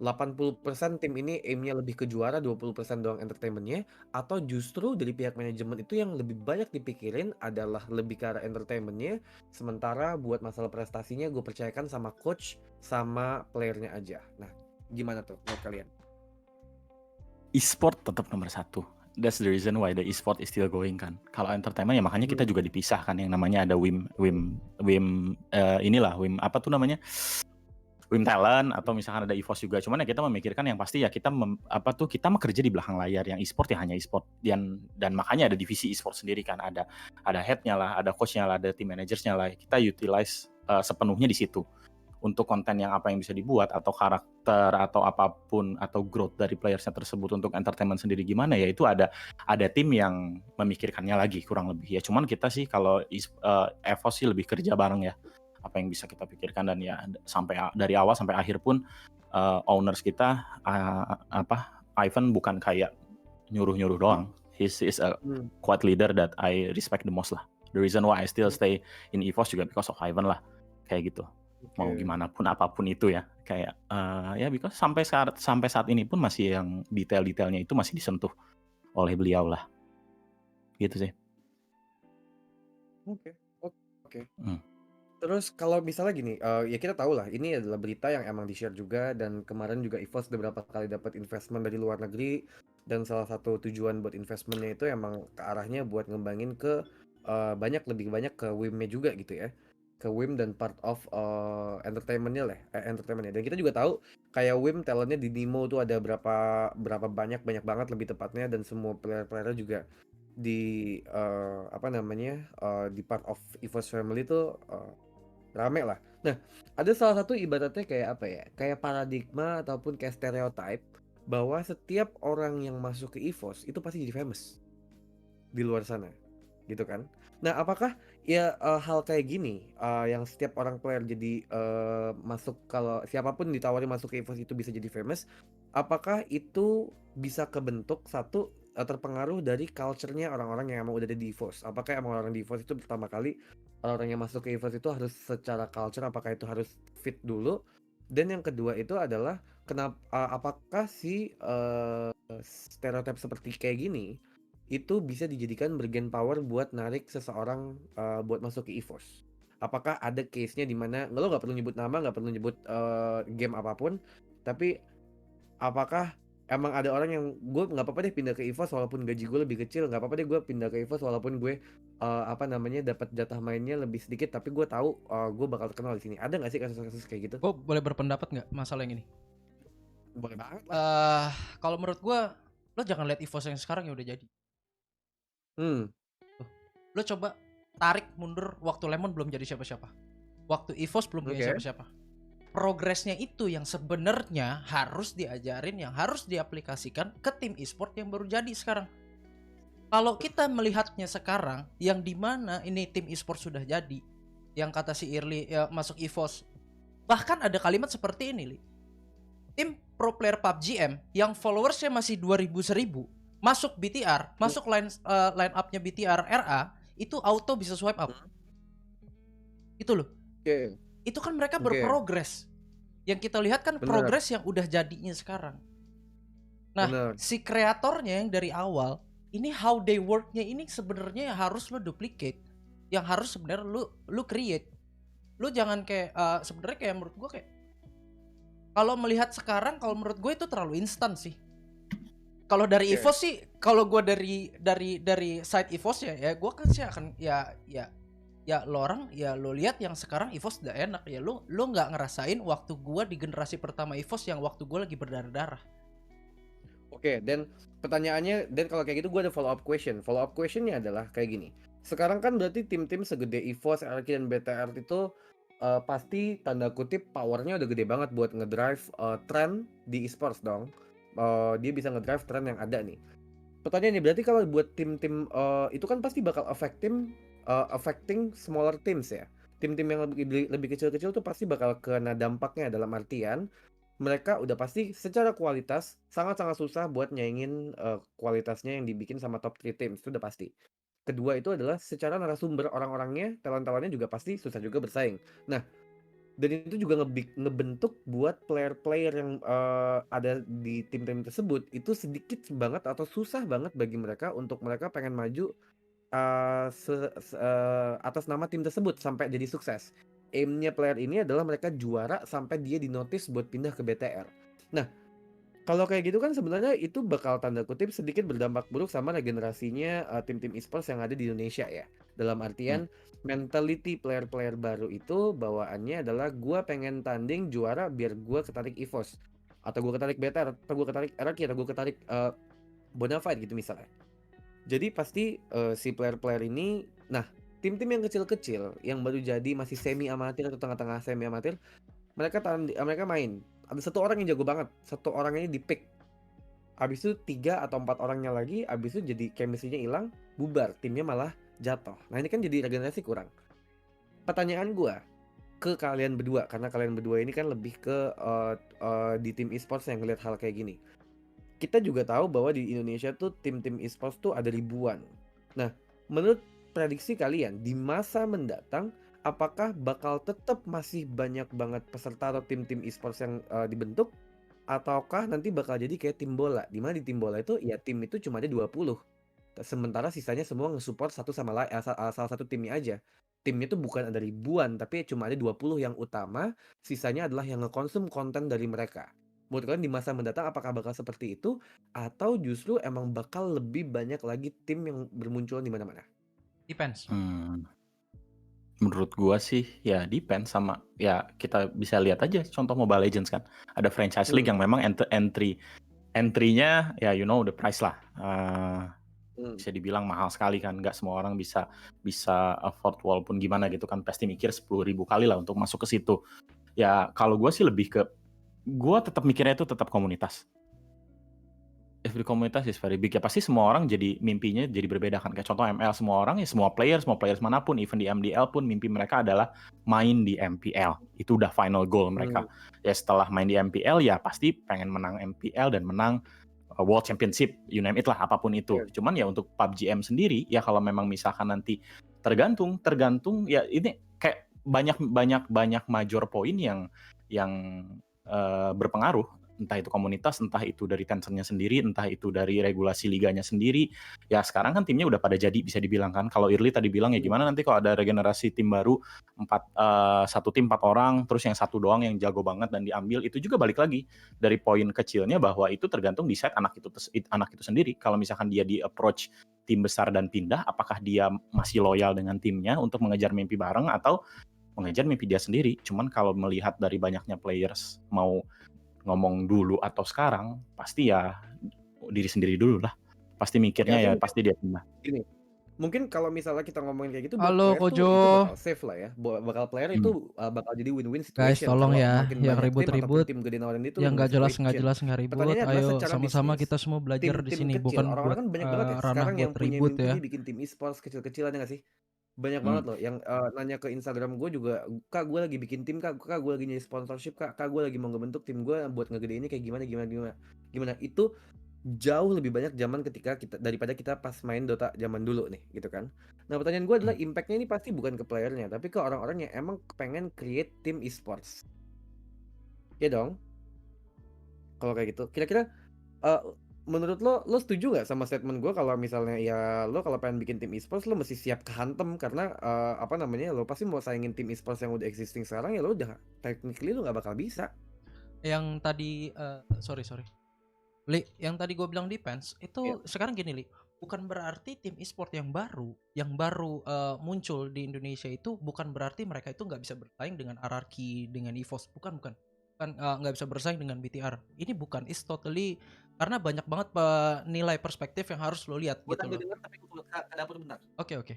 Speaker 2: 80% tim ini aim-nya lebih ke juara, 20% doang entertainment-nya, atau justru dari pihak manajemen itu yang lebih banyak dipikirin adalah lebih ke arah entertainment-nya, sementara buat masalah prestasinya gue percayakan sama coach sama player-nya aja. Nah, gimana tuh menurut kalian?
Speaker 3: E-sport tetap nomor satu. That's the reason why the e-sport is still going kan. Kalau entertainment ya makanya kita juga dipisahkan yang namanya ada WIM apa tuh namanya? WIM Talent atau misalkan ada EVOS juga. Cuman ya kita memikirkan yang pasti ya kita kita kerja di belakang layar, yang e-sport ya hanya e-sport dan makanya ada divisi e-sport sendiri kan, ada head-nya lah, ada coach-nya lah, ada team managers-nya lah. Kita utilize sepenuhnya di situ. Untuk konten yang apa yang bisa dibuat atau karakter atau apapun atau growth dari playersnya tersebut untuk entertainment sendiri gimana ya, itu ada tim yang memikirkannya lagi kurang lebih ya. Cuman kita sih kalau EVOS sih lebih kerja bareng ya, apa yang bisa kita pikirkan, dan ya sampai dari awal sampai akhir pun owners kita Ivan bukan kayak nyuruh-nyuruh doang. He is a quiet leader that I respect the most lah. The reason why I still stay in EVOS juga because of Ivan lah, kayak gitu. Mau gimana pun apapun itu ya, kayak ya because sampai saat ini pun masih yang detail-detailnya itu masih disentuh oleh beliau lah, gitu sih.
Speaker 2: Oke. Terus kalau misalnya gini, ya kita tahu lah ini adalah berita yang emang di-share juga, dan kemarin juga EVOS beberapa kali dapat investment dari luar negeri, dan salah satu tujuan buat investmentnya itu emang ke arahnya buat ngembangin ke lebih banyak ke WIM-nya juga gitu ya, ke WIM dan part of entertainment-nya lah, entertainment-nya. Dan kita juga tahu kayak WIM talentnya di Nemo tuh ada berapa banyak banget lebih tepatnya, dan semua player-playernya juga di di part of EVOS family tuh rame lah. Nah, ada salah satu ibaratnya kayak apa ya, kayak paradigma ataupun kayak stereotype bahwa setiap orang yang masuk ke EVOS itu pasti jadi famous di luar sana, gitu kan. Nah, apakah ya hal kayak gini yang setiap orang player jadi masuk, kalau siapapun ditawari masuk ke EVOS itu bisa jadi famous, apakah itu bisa kebentuk satu terpengaruh dari culture-nya orang-orang yang emang udah ada di EVOS? Apakah emang orang di EVOS itu pertama kali orang yang masuk ke EVOS itu harus secara culture, apakah itu harus fit dulu? Dan yang kedua itu adalah apakah si stereotip seperti kayak gini itu bisa dijadikan bargain power buat narik seseorang buat masuk ke EVOS? Apakah ada case-nya di mana lo nggak perlu nyebut nama, nggak perlu nyebut game apapun, tapi apakah emang ada orang yang gue nggak apa-apa deh pindah ke EVOS walaupun gaji gue lebih kecil, nggak apa-apa deh gue pindah ke EVOS walaupun gue dapat jatah mainnya lebih sedikit, tapi gue tahu gue bakal terkenal di sini. Ada nggak sih kasus-kasus kayak gitu?
Speaker 4: Gue boleh berpendapat nggak masalah yang ini?
Speaker 2: Boleh banget lah.
Speaker 4: Kalau menurut gue, lo jangan lihat EVOS yang sekarang yang udah jadi. Lo coba tarik mundur waktu Lemon belum jadi siapa-siapa, waktu EVOS belum jadi siapa-siapa. Progresnya itu yang sebenarnya harus diajarin, yang harus diaplikasikan ke tim e-sport yang baru jadi sekarang. Kalau kita melihatnya sekarang, yang dimana ini tim e-sport sudah jadi, yang kata si Irli ya, masuk EVOS, bahkan ada kalimat seperti ini, Li. Tim pro player PUBG M yang followersnya masih 2000-1000 masuk BTR, masuk line up-nya BTR RA, itu auto bisa swipe up. Itu loh. Itu kan mereka berprogres. Yang kita lihat kan progres yang udah jadinya sekarang. Nah, si kreatornya yang dari awal, ini how they work-nya ini sebenarnya harus lo duplicate. Yang harus sebenarnya lo create. Lo jangan kayak sebenarnya kayak menurut gue kayak, kalau melihat sekarang, kalau menurut gue itu terlalu instan sih. Kalau dari EVOS sih, kalau gue dari side EVOS ya gue kan sih akan ya lo orang ya lo lihat yang sekarang EVOS udah enak ya, lo nggak ngerasain waktu gue di generasi pertama EVOS yang waktu gue lagi berdarah-darah.
Speaker 2: Oke, dan pertanyaannya, dan kalau kayak gitu gue ada follow up questionnya adalah kayak gini. Sekarang kan berarti tim-tim segede EVOS, RRQ dan BTR itu pasti tanda kutip powernya udah gede banget buat ngedrive tren di esports dong. Dia bisa ngedrive tren yang ada nih. Pertanyaannya berarti kalau buat tim-tim itu kan pasti bakal affecting smaller teams ya. Tim-tim yang lebih kecil-kecil tuh pasti bakal kena dampaknya, dalam artian mereka udah pasti secara kualitas sangat-sangat susah buat nyaingin kualitasnya yang dibikin sama top 3 teams, itu udah pasti. Kedua itu adalah secara narasumber orang-orangnya, talent-talentnya juga pasti susah juga bersaing. Nah, dan itu juga ngebentuk buat player-player yang ada di tim-tim tersebut itu sedikit banget atau susah banget bagi mereka untuk mereka pengen maju atas nama tim tersebut sampai jadi sukses. Aim-nya player ini adalah mereka juara sampai dia dinotis buat pindah ke BTR. Nah, kalau kayak gitu kan sebenarnya itu bakal tanda kutip sedikit berdampak buruk sama regenerasinya tim-tim e-sports yang ada di Indonesia ya. Dalam artian mentality player-player baru itu bawaannya adalah gua pengen tanding juara biar gua ketarik EVOS atau gua ketarik BTR atau gua ketarik RRQ atau gua ketarik Bonafide gitu misalnya. Jadi pasti si player-player ini, nah tim-tim yang kecil-kecil yang baru jadi masih semi amatir atau tengah-tengah semi amatir, mereka main. Ada satu orang yang jago banget, satu orang ini di pick. Habis itu 3 atau 4 orangnya lagi, habis itu jadi chemistry-nya hilang, bubar, timnya malah jatuh. Nah ini kan jadi regenerasi kurang. Pertanyaan gua ke kalian berdua, karena kalian berdua ini kan lebih ke di tim e-sports yang ngeliat hal kayak gini. Kita juga tahu bahwa di Indonesia tuh tim-tim e-sports tuh ada ribuan. Nah, menurut prediksi kalian di masa mendatang, apakah bakal tetap masih banyak banget peserta atau tim-tim e-sports yang dibentuk? Ataukah nanti bakal jadi kayak tim bola, di mana di tim bola itu ya tim itu cuma ada 20. Sementara sisanya semua nge-support salah satu timnya aja. Timnya tuh bukan ada ribuan, tapi cuma ada 20 yang utama, sisanya adalah yang ngekonsum konten dari mereka. Menurut kalian di masa mendatang apakah bakal seperti itu atau justru emang bakal lebih banyak lagi tim yang bermunculan di mana-mana?
Speaker 4: Depends.
Speaker 3: Menurut gua sih ya depend sama ya kita bisa lihat aja contoh Mobile Legends kan. Ada franchise league yang memang entry-nya ya the price lah. Bisa dibilang mahal sekali kan, nggak semua orang bisa afford walaupun gimana gitu kan, pasti mikir 10.000 kali lah untuk masuk ke situ. Ya kalau gue sih lebih ke, gue tetap mikirnya itu tetap komunitas. Every komunitas is very big ya, pasti semua orang jadi mimpinya jadi berbeda kan, kayak contoh ML semua orang ya semua players manapun, even di MDL pun mimpi mereka adalah main di MPL, itu udah final goal mereka. Ya setelah main di MPL ya pasti pengen menang MPL dan menang World Championship, you name it lah, apapun itu. Cuman ya untuk PUBG M sendiri, ya kalau memang misalkan nanti tergantung ya ini kayak banyak major point yang berpengaruh, entah itu komunitas, entah itu dari Tencent-nya sendiri, entah itu dari regulasi liganya sendiri. Ya sekarang kan timnya udah pada jadi, bisa dibilang kan. Kalau Early tadi bilang ya gimana nanti kalau ada regenerasi tim baru, satu tim 4 orang, terus yang satu doang yang jago banget dan diambil, itu juga balik lagi dari poin kecilnya bahwa itu tergantung di set anak itu sendiri. Kalau misalkan dia di approach tim besar dan pindah, apakah dia masih loyal dengan timnya untuk mengejar mimpi bareng atau mengejar mimpi dia sendiri. Cuman kalau melihat dari banyaknya players mau ngomong dulu atau sekarang, pasti ya diri sendiri dulu lah. Pasti mikirnya ya pasti dia pindah.
Speaker 2: Gini, mungkin kalau misalnya kita ngomongin kayak gitu,
Speaker 4: Halo
Speaker 2: buat player
Speaker 4: Kojo,
Speaker 2: tuh itu bakal safe lah ya. Bakal player itu bakal jadi win-win situation.
Speaker 4: guys tolong
Speaker 2: kalau
Speaker 4: ya
Speaker 2: makin
Speaker 4: yang
Speaker 2: banyak
Speaker 4: ribut-ribut,
Speaker 2: tim gede nawarin itu
Speaker 4: yang
Speaker 2: win-win
Speaker 4: nggak jelas
Speaker 2: situation.
Speaker 4: nggak ribut.
Speaker 2: Pertanyaannya adalah
Speaker 4: Ayo
Speaker 2: secara
Speaker 4: sama-sama
Speaker 2: bisnis,
Speaker 4: kita semua belajar di
Speaker 2: tim-tim
Speaker 4: sini,
Speaker 2: kecil,
Speaker 4: bukan
Speaker 2: orang-orang
Speaker 4: buat
Speaker 2: kan banyak banget ya
Speaker 4: ranah
Speaker 2: sekarang yang
Speaker 4: buat
Speaker 2: punya
Speaker 4: ribut
Speaker 2: mimpi
Speaker 4: ya.
Speaker 2: bikin tim e-sports kecil-kecilan ya nggak sih? Banyak banget loh yang nanya ke Instagram gue juga, kak gue lagi bikin tim, kak gue lagi nyari sponsorship, kak gue lagi mau ngebentuk tim gue buat ngegede ini kayak gimana. Itu jauh lebih banyak zaman ketika kita daripada kita pas main Dota zaman dulu nih gitu kan. Nah pertanyaan gue adalah impactnya ini pasti bukan ke playernya tapi ke orang-orang yang emang pengen create tim e-sports. Ya dong. Kalau kayak gitu, kira-kira menurut lo setuju nggak sama statement gue kalau misalnya ya lo kalau pengen bikin tim e-sports lo mesti siap kehantem karena lo pasti mau saingin tim e-sports yang udah existing sekarang ya lo udah technically lo nggak bakal bisa.
Speaker 4: Yang tadi sorry Li, yang tadi gue bilang defense itu sekarang gini Li, bukan berarti tim e-sport yang baru muncul di Indonesia itu bukan berarti mereka itu nggak bisa bersaing dengan RRQ, dengan EVOS, bukan nggak bisa bersaing dengan BTR. Ini bukan, is totally, karena banyak banget nilai perspektif yang harus lo lihat gitu loh. Oke.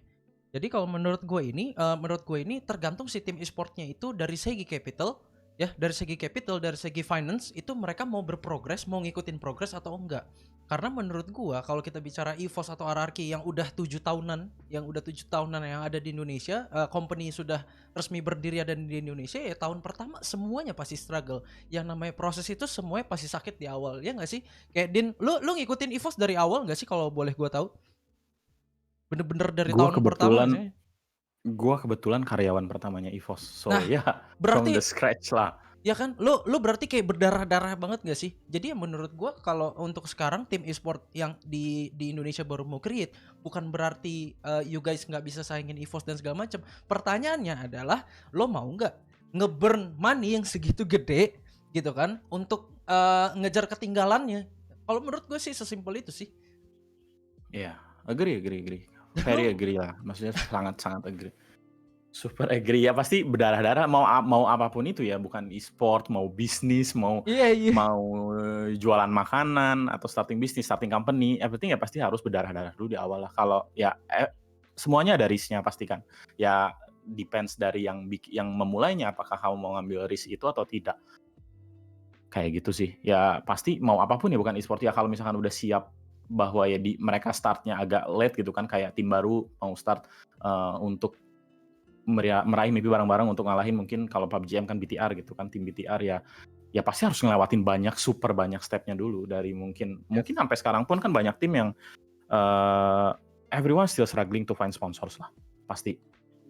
Speaker 4: Jadi kalau menurut gue ini tergantung si tim e-sportnya itu dari segi capital, ya dari segi finance itu mereka mau berprogres, mau ngikutin progres atau enggak. Karena menurut gua kalau kita bicara EVOS atau RRQ yang udah 7 tahunan, yang ada di Indonesia, company sudah resmi berdiri ada di Indonesia, ya tahun pertama semuanya pasti struggle. Yang namanya proses itu semuanya pasti sakit di awal, ya nggak sih? Kayak Din, lu ngikutin EVOS dari awal nggak sih kalau boleh gua tahu? Bener-bener dari
Speaker 3: Gua
Speaker 4: tahun pertama nggak
Speaker 3: kebetulan
Speaker 4: sih?
Speaker 3: gua kebetulan karyawan pertamanya EVOS. So
Speaker 4: Nah,
Speaker 3: ya from the
Speaker 4: berarti
Speaker 3: scratch lah.
Speaker 4: ya kan, lu berarti kayak berdarah-darah banget gak sih? Jadi ya menurut gua kalau untuk sekarang tim e-sport yang di Indonesia baru mau create, bukan berarti you guys nggak bisa saingin EVOS dan segala macam. Pertanyaannya adalah lo mau nggak ngeburn money yang segitu gede gitu kan untuk ngejar ketinggalannya? Kalau menurut gue sih sesimpel itu sih.
Speaker 3: Iya, agree.
Speaker 4: Dan
Speaker 3: Very
Speaker 4: lo
Speaker 3: agree lah. Maksudnya sangat agree. Super agree ya, pasti berdarah-darah mau apapun itu ya, bukan e-sport, mau bisnis, mau
Speaker 4: iya.
Speaker 3: mau jualan makanan atau starting bisnis, starting company, everything ya pasti harus berdarah-darah dulu di awal lah. Kalau ya semuanya ada risknya pasti kan. Ya depends dari yang memulainya, apakah kamu mau ngambil risk itu atau tidak. Kayak gitu sih. Ya pasti mau apapun ya, bukan e-sport ya, kalau misalkan udah siap bahwa ya mereka startnya agak late gitu kan, kayak tim baru mau start untuk meraih mimpi bareng-bareng untuk ngalahin mungkin kalau PUBG kan BTR gitu kan, tim BTR ya pasti harus ngelewatin super banyak stepnya dulu dari mungkin sampai sekarang pun kan banyak tim yang everyone still struggling to find sponsors lah, pasti.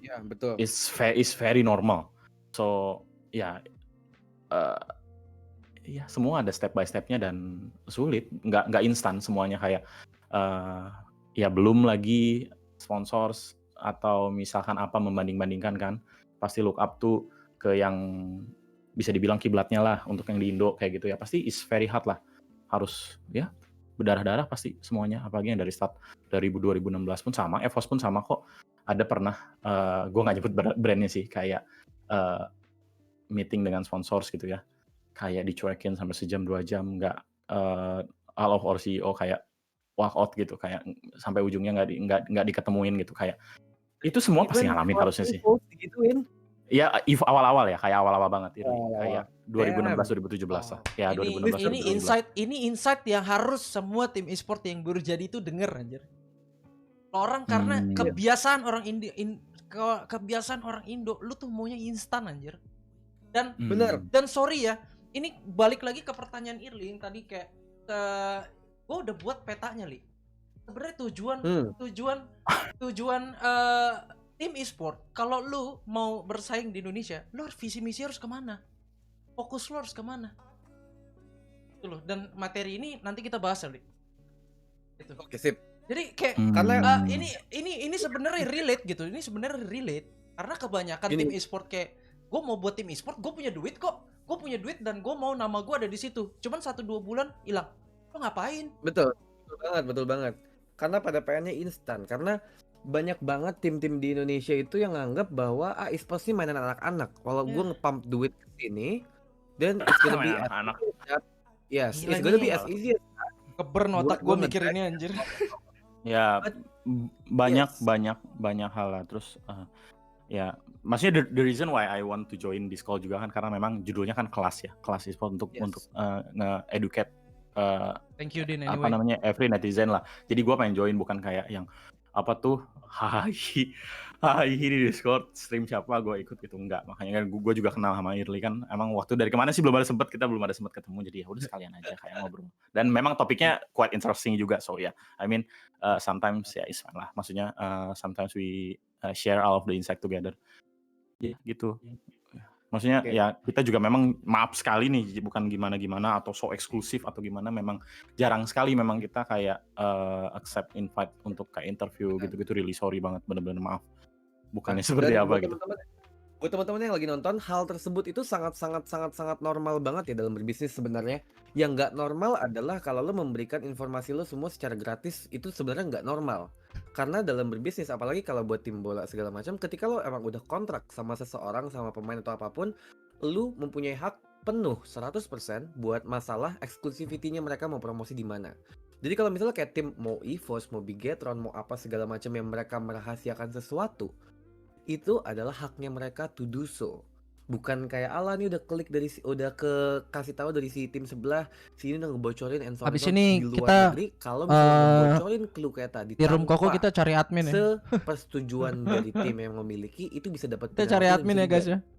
Speaker 2: Ya, betul.
Speaker 3: It's very normal. So ya ya semua ada step by stepnya dan sulit, nggak instan semuanya kayak ya belum lagi sponsors atau misalkan apa membanding-bandingkan kan, pasti look up tuh ke yang bisa dibilang kiblatnya lah untuk yang di Indo kayak gitu ya, pasti is very hard lah, harus ya berdarah-darah pasti semuanya, apalagi yang dari start 2016 pun sama, EVOS pun sama kok. Ada pernah gue nggak nyebut brandnya sih, kayak meeting dengan sponsors gitu ya, kayak dicuekin sampai sejam 2 jam, nggak all of our CEO kayak walk out gitu, kayak sampai ujungnya nggak diketemuin gitu, kayak itu semua pasti
Speaker 2: Even
Speaker 3: ngalamin harusnya sih.
Speaker 2: EVOS digituin.
Speaker 3: Ya awal-awal ya, kayak awal-awal banget itu,
Speaker 2: Awal-awal.
Speaker 3: kayak 2016
Speaker 2: Damn.
Speaker 3: 2017 lah.
Speaker 4: Oh,
Speaker 3: Ya
Speaker 4: ini
Speaker 3: 2016 2017.
Speaker 4: insight yang harus semua tim e-sport yang baru jadi itu denger anjir. Orang karena kebiasaan orang kebiasaan orang Indo, lu tuh maunya instan anjir.
Speaker 2: Bener.
Speaker 4: Dan sorry ya, ini balik lagi ke pertanyaan Irling tadi, kayak gue udah buat petanya, Li. Sebenarnya tujuan tim e-sport, kalau lu mau bersaing di Indonesia, lu harus visi misi harus kemana, fokus lu harus kemana, itu loh. Dan materi ini nanti kita bahas ya, Li. Gitu.
Speaker 2: Oke, sip.
Speaker 4: Jadi kayak
Speaker 2: Karena
Speaker 4: ini sebenarnya relate gitu. Ini sebenarnya relate karena kebanyakan tim e-sport kayak gue mau buat tim e-sport, gue punya duit kok. Gue punya duit dan gue mau nama gue ada di situ. Cuman 1-2 bulan hilang. Lo ngapain?
Speaker 2: betul banget. Karena pada pengennya instan. Karena banyak banget tim-tim di Indonesia itu yang nganggap bahwa e-sport ini mainan anak-anak. Kalau gue ngepump duit ke sini, then it's gonna be
Speaker 3: anak.
Speaker 2: Yes,
Speaker 4: Gila
Speaker 2: it's gonna be
Speaker 4: nih.
Speaker 2: as easy as
Speaker 4: Keburn otak gue mikir ini anjir.
Speaker 3: Ya banyak hal lah. Terus ya maksudnya the reason why I want to join this call juga kan karena memang judulnya kan kelas e-sport untuk nge-educate
Speaker 4: Thank you Din
Speaker 3: apa
Speaker 4: anyway.
Speaker 3: namanya every netizen lah. Jadi gue pengen join, bukan kayak yang apa tuh hai di Discord stream siapa gue ikut gitu, enggak. Makanya kan gue juga kenal sama Irli kan, emang waktu dari kemana sih belum ada sempat ketemu, jadi ya udah sekalian aja kayak ngobrol. Dan memang topiknya quite interesting juga, so ya I mean sometimes ya is fun lah, maksudnya sometimes we share all of the insight together ya gitu. Maksudnya ya kita juga memang maaf sekali nih, bukan gimana-gimana atau so eksklusif atau gimana, memang jarang sekali memang kita kayak accept invite untuk kayak interview gitu-gitu, really sorry banget, bener-bener maaf. Bukannya seperti apa gitu.
Speaker 2: Buat teman-teman yang lagi nonton, hal tersebut itu sangat normal banget ya dalam berbisnis sebenarnya. Yang nggak normal adalah kalau lo memberikan informasi lo semua secara gratis, itu sebenarnya nggak normal. Karena dalam berbisnis, apalagi kalau buat tim bola segala macam, ketika lo emang udah kontrak sama seseorang, sama pemain atau apapun, lo mempunyai hak penuh 100% buat masalah eksklusivitinya mereka mau promosi di mana. Jadi kalau misalnya kayak tim mau EVOS, mau Bigetron, mau apa segala macam yang mereka merahasiakan sesuatu, itu adalah haknya mereka to do so. Bukan kayak ala nih udah klik dari udah kasih tahu dari si tim sebelah, sini udah ngebocorin and so on and
Speaker 4: Habis
Speaker 2: so on.
Speaker 4: ini
Speaker 2: Di luar
Speaker 4: kita
Speaker 2: negeri kalau misalnya ngebocorin clue kayak tadi
Speaker 4: di room Koko
Speaker 2: tanpa
Speaker 4: kita cari admin ya.
Speaker 2: sepersetujuan dari tim yang memiliki, itu bisa dapat
Speaker 4: Kita cari
Speaker 2: berapapun yang
Speaker 4: admin
Speaker 2: bisa
Speaker 4: ya guys
Speaker 2: dibayar.
Speaker 4: ya.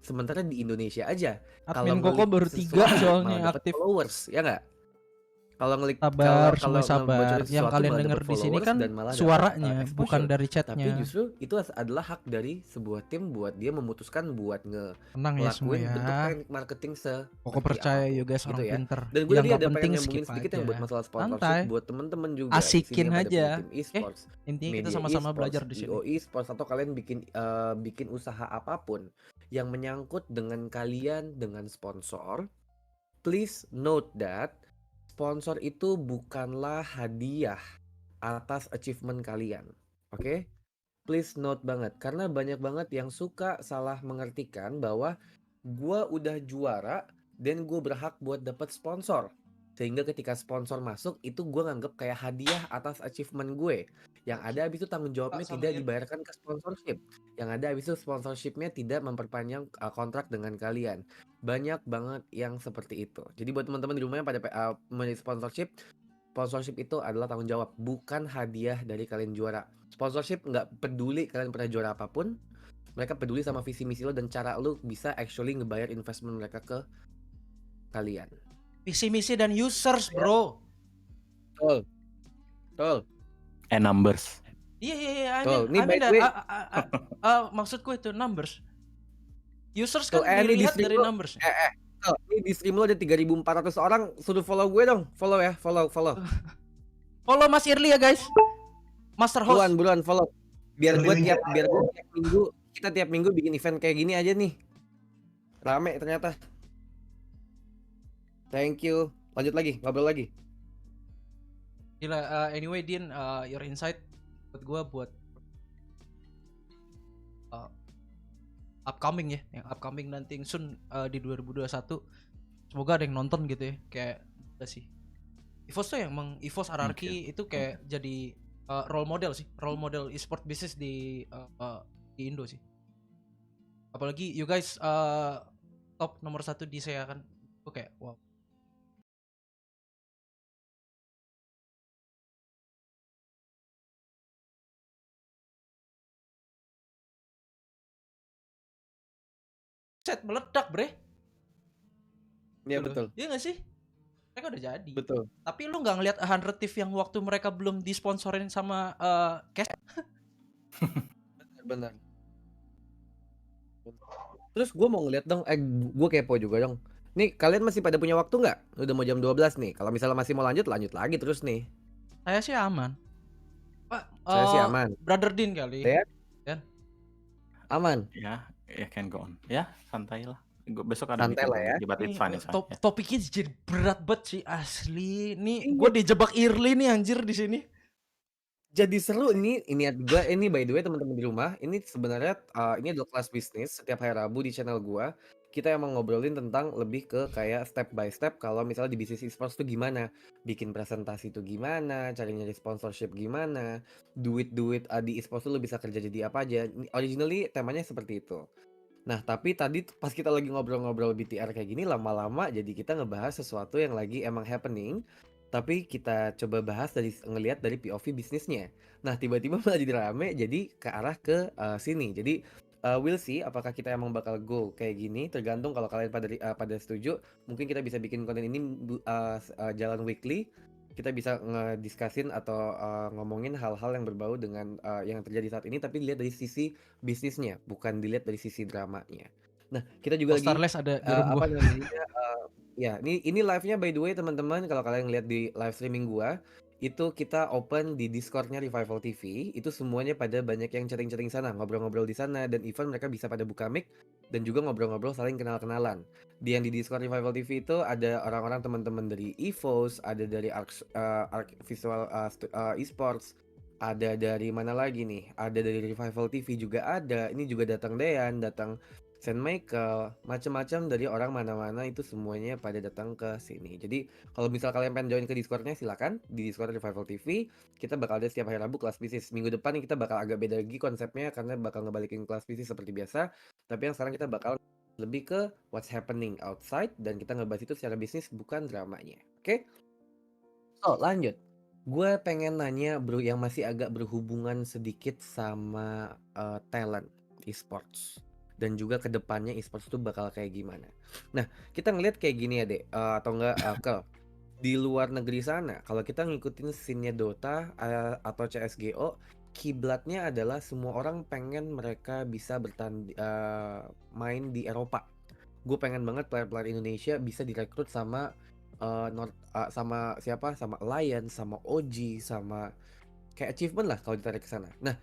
Speaker 2: Sementara di Indonesia aja kalau
Speaker 4: Admin Koko
Speaker 2: ngelik
Speaker 4: baru 3
Speaker 2: sesuatu
Speaker 4: soalnya
Speaker 2: malah dapat
Speaker 4: aktif.
Speaker 2: followers, ya nggak? Kalau ngelik
Speaker 4: Sabar,
Speaker 2: kalau
Speaker 4: semua sabar.
Speaker 2: ngebocorin
Speaker 4: Yang
Speaker 2: sesuatu
Speaker 4: kalian
Speaker 2: malah
Speaker 4: denger
Speaker 2: dapat
Speaker 4: di sini
Speaker 2: followers
Speaker 4: kan
Speaker 2: dan malah dapat
Speaker 4: suaranya, bukan
Speaker 2: exposure.
Speaker 4: dari
Speaker 2: Tapi
Speaker 4: chatnya.
Speaker 2: justru itu adalah hak dari sebuah tim buat dia memutuskan buat
Speaker 4: Tenang ya semua
Speaker 2: ngelakuin bentuk
Speaker 4: ya.
Speaker 2: teknik marketing
Speaker 4: Pokok
Speaker 2: seperti
Speaker 4: percaya
Speaker 2: apapun,
Speaker 4: you guys
Speaker 2: gitu
Speaker 4: orang
Speaker 2: ya.
Speaker 4: pinter.
Speaker 2: Dan gue
Speaker 4: Yang
Speaker 2: tadi
Speaker 4: nggak
Speaker 2: ada pengen
Speaker 4: penting
Speaker 2: nyambungin
Speaker 4: skip
Speaker 2: sedikit
Speaker 4: aja.
Speaker 2: yang buat masalah sponsorship
Speaker 4: Santai.
Speaker 2: buat temen-temen juga di
Speaker 4: Asikin
Speaker 2: sini yang pada punya
Speaker 4: aja.
Speaker 2: tim e-sports,
Speaker 4: Intinya kita
Speaker 2: media
Speaker 4: sama-sama
Speaker 2: e-sports,
Speaker 4: belajar di sini.
Speaker 2: IO e-sports, atau kalian bikin usaha apapun yang menyangkut dengan kalian dengan sponsor. Please note that sponsor itu bukanlah hadiah atas achievement kalian. Oke? Please note banget, karena banyak banget yang suka salah mengartikan bahwa gua udah juara dan gue berhak buat dapat sponsor. Sehingga ketika sponsor masuk, itu gue nganggep kayak hadiah atas achievement gue. Yang ada habis itu tanggung jawabnya tidak dibayarkan ke sponsorship. Yang ada habis itu sponsorshipnya tidak memperpanjang kontrak dengan kalian. Banyak banget yang seperti itu. Jadi buat teman-teman di rumah yang pada memilih sponsorship itu adalah tanggung jawab, bukan hadiah dari kalian juara. Sponsorship nggak peduli kalian pernah juara apapun, mereka peduli sama visi misi lo dan cara lo bisa actually ngebayar investment mereka ke kalian.
Speaker 4: Visi misi dan users bro.
Speaker 2: Betul.
Speaker 3: And numbers.
Speaker 4: Iya.
Speaker 2: Betul. Ini
Speaker 4: I mean
Speaker 2: by the
Speaker 4: that,
Speaker 2: way,
Speaker 4: maksudku itu numbers. Users
Speaker 2: tuh,
Speaker 4: kan
Speaker 2: ini di
Speaker 4: dilihat
Speaker 2: stream
Speaker 4: dari
Speaker 2: lo,
Speaker 4: numbers.
Speaker 2: ini di stream lo ada 3.400 orang, suruh follow gue dong, follow ya, follow.
Speaker 4: Follow Mas Irli ya guys. Master host.
Speaker 2: Buruan follow. Biar gue tiap minggu, kita tiap minggu bikin event kayak gini aja nih. Rame ternyata. Thank you. Lanjut lagi, ngobrol lagi.
Speaker 4: Gila, anyway Din, your insight buat gue buat upcoming ya, yang upcoming nanti soon di 2021. Semoga ada yang nonton gitu ya, kayak apa sih? EVOS tuh yang EVOS RRQ itu kayak jadi role model e-sport business di Indo sih. Apalagi you guys top nomor 1 di saya kan, itu kayak wow. Set meledak bre.
Speaker 2: Iya betul.
Speaker 4: Iya gak sih? Mereka udah jadi.
Speaker 2: Betul.
Speaker 4: Tapi lu gak ngeliat 100 Thief yang waktu mereka belum disponsorin sama cash?
Speaker 2: Benar. Terus gue mau ngeliat dong, gue kepo juga dong. Nih kalian masih pada punya waktu nggak? Udah mau jam 12 nih. Kalau misalnya masih mau lanjut lagi terus nih.
Speaker 4: Saya sih aman. Pak,
Speaker 2: Saya sih aman.
Speaker 4: Brother Din kali.
Speaker 2: Ya?
Speaker 4: Dan?
Speaker 2: Aman.
Speaker 3: Ya can go on. Ya santai lah. Besok ada
Speaker 2: santai lah ya.
Speaker 3: But it's fine.
Speaker 4: Topiknya jadi berat banget sih asli. Nih gue dijebak Irli nih anjir di sini.
Speaker 2: Jadi seru ini by the way teman-teman di rumah, ini sebenarnya ini adalah kelas bisnis setiap hari Rabu di channel gua. Kita emang ngobrolin tentang lebih ke kayak step by step kalau misalnya di bisnis e-sports tuh gimana, bikin presentasi tuh gimana, cari nyari sponsorship gimana, duit di e-sports tuh lo bisa kerja jadi apa aja. Originally temanya seperti itu. Nah, tapi tadi pas kita lagi ngobrol-ngobrol BTR kayak gini lama-lama jadi kita ngebahas sesuatu yang lagi emang happening. Tapi kita coba bahas ngelihat dari POV bisnisnya. Nah, tiba-tiba malah jadi rame jadi ke arah ke sini. Jadi we'll see apakah kita emang bakal go kayak gini, tergantung kalau kalian pada setuju, mungkin kita bisa bikin konten ini jalan weekly. Kita bisa ngediskusin atau ngomongin hal-hal yang berbau dengan yang terjadi saat ini, tapi dilihat dari sisi bisnisnya, bukan dilihat dari sisi dramanya. Nah, kita juga lagi
Speaker 4: Starless ada di room
Speaker 2: apa namanya ya, ini live-nya by the way teman-teman, kalau kalian lihat di live streaming gua, itu kita open di Discord-nya Revival TV, itu semuanya pada banyak yang chatting-chatting sana, ngobrol-ngobrol di sana, dan even mereka bisa pada buka mic dan juga ngobrol-ngobrol saling kenal-kenalan. Di yang di Discord Revival TV itu ada orang-orang teman-teman dari EVOS, ada dari Arc Visual Esports, ada dari mana lagi nih? Ada dari Revival TV juga ada. Ini juga datang Dean, datang Saint Michael, macam-macam dari orang mana-mana itu semuanya pada datang ke sini. Jadi kalau misal kalian pengen join ke Discord-nya silakan di Discord Revival TV. Kita bakal ada setiap hari Rabu kelas bisnis. Minggu depan kita bakal agak beda lagi konsepnya karena bakal ngebalikin kelas bisnis seperti biasa. Tapi yang sekarang kita bakal lebih ke what's happening outside dan kita ngebahas itu secara bisnis bukan dramanya. Oke? So, lanjut. Gue pengen nanya bro yang masih agak berhubungan sedikit sama talent esports dan juga kedepannya esports itu bakal kayak gimana. Nah, kita ngeliat kayak gini ya, Dek. Atau enggak ke di luar negeri sana, kalau kita ngikutin scene-nya Dota atau CS:GO, kiblatnya adalah semua orang pengen mereka bisa main di Eropa. Gue pengen banget player-player Indonesia bisa direkrut sama sama siapa? Sama Alliance, sama OG, sama kayak achievement lah kalau ditarik ke sana. Nah,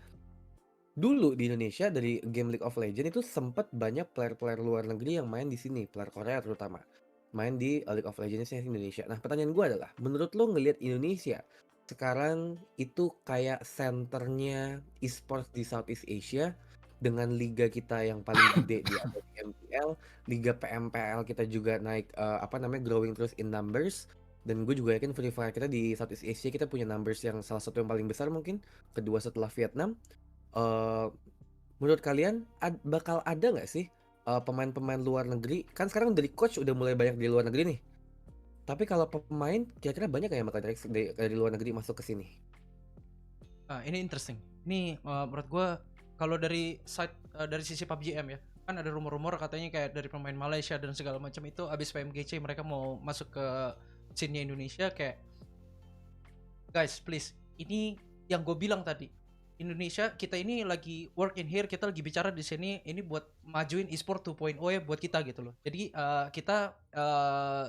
Speaker 2: dulu di Indonesia dari game League of Legends itu sempet banyak player-player luar negeri yang main di sini, player Korea terutama. Main di League of Legends-nya Indonesia. Nah, pertanyaan gue adalah, menurut lo ngelihat Indonesia sekarang itu kayak senternya esports di Southeast Asia dengan liga kita yang paling gede di ada di MPL, liga PMPL kita juga naik growing terus in numbers. Dan gue juga yakin Free Fire kita di Southeast Asia kita punya numbers yang salah satu yang paling besar mungkin, kedua setelah Vietnam. eh Menurut kalian bakal ada nggak sih pemain-pemain luar negeri? Kan sekarang dari coach udah mulai banyak di luar negeri nih. Tapi kalau pemain kira-kira banyak nggak yang bakal dari luar negeri masuk ke sini?
Speaker 4: Ini interesting. Ini menurut gue kalau dari dari sisi PUBG M ya, kan ada rumor-rumor katanya kayak dari pemain Malaysia dan segala macam itu abis PMGC mereka mau masuk ke scene Indonesia kayak guys please, ini yang gue bilang tadi, Indonesia kita ini lagi work in here, kita lagi bicara di sini ini buat majuin e-sport 2.0 ya buat kita gitu loh. Jadi kita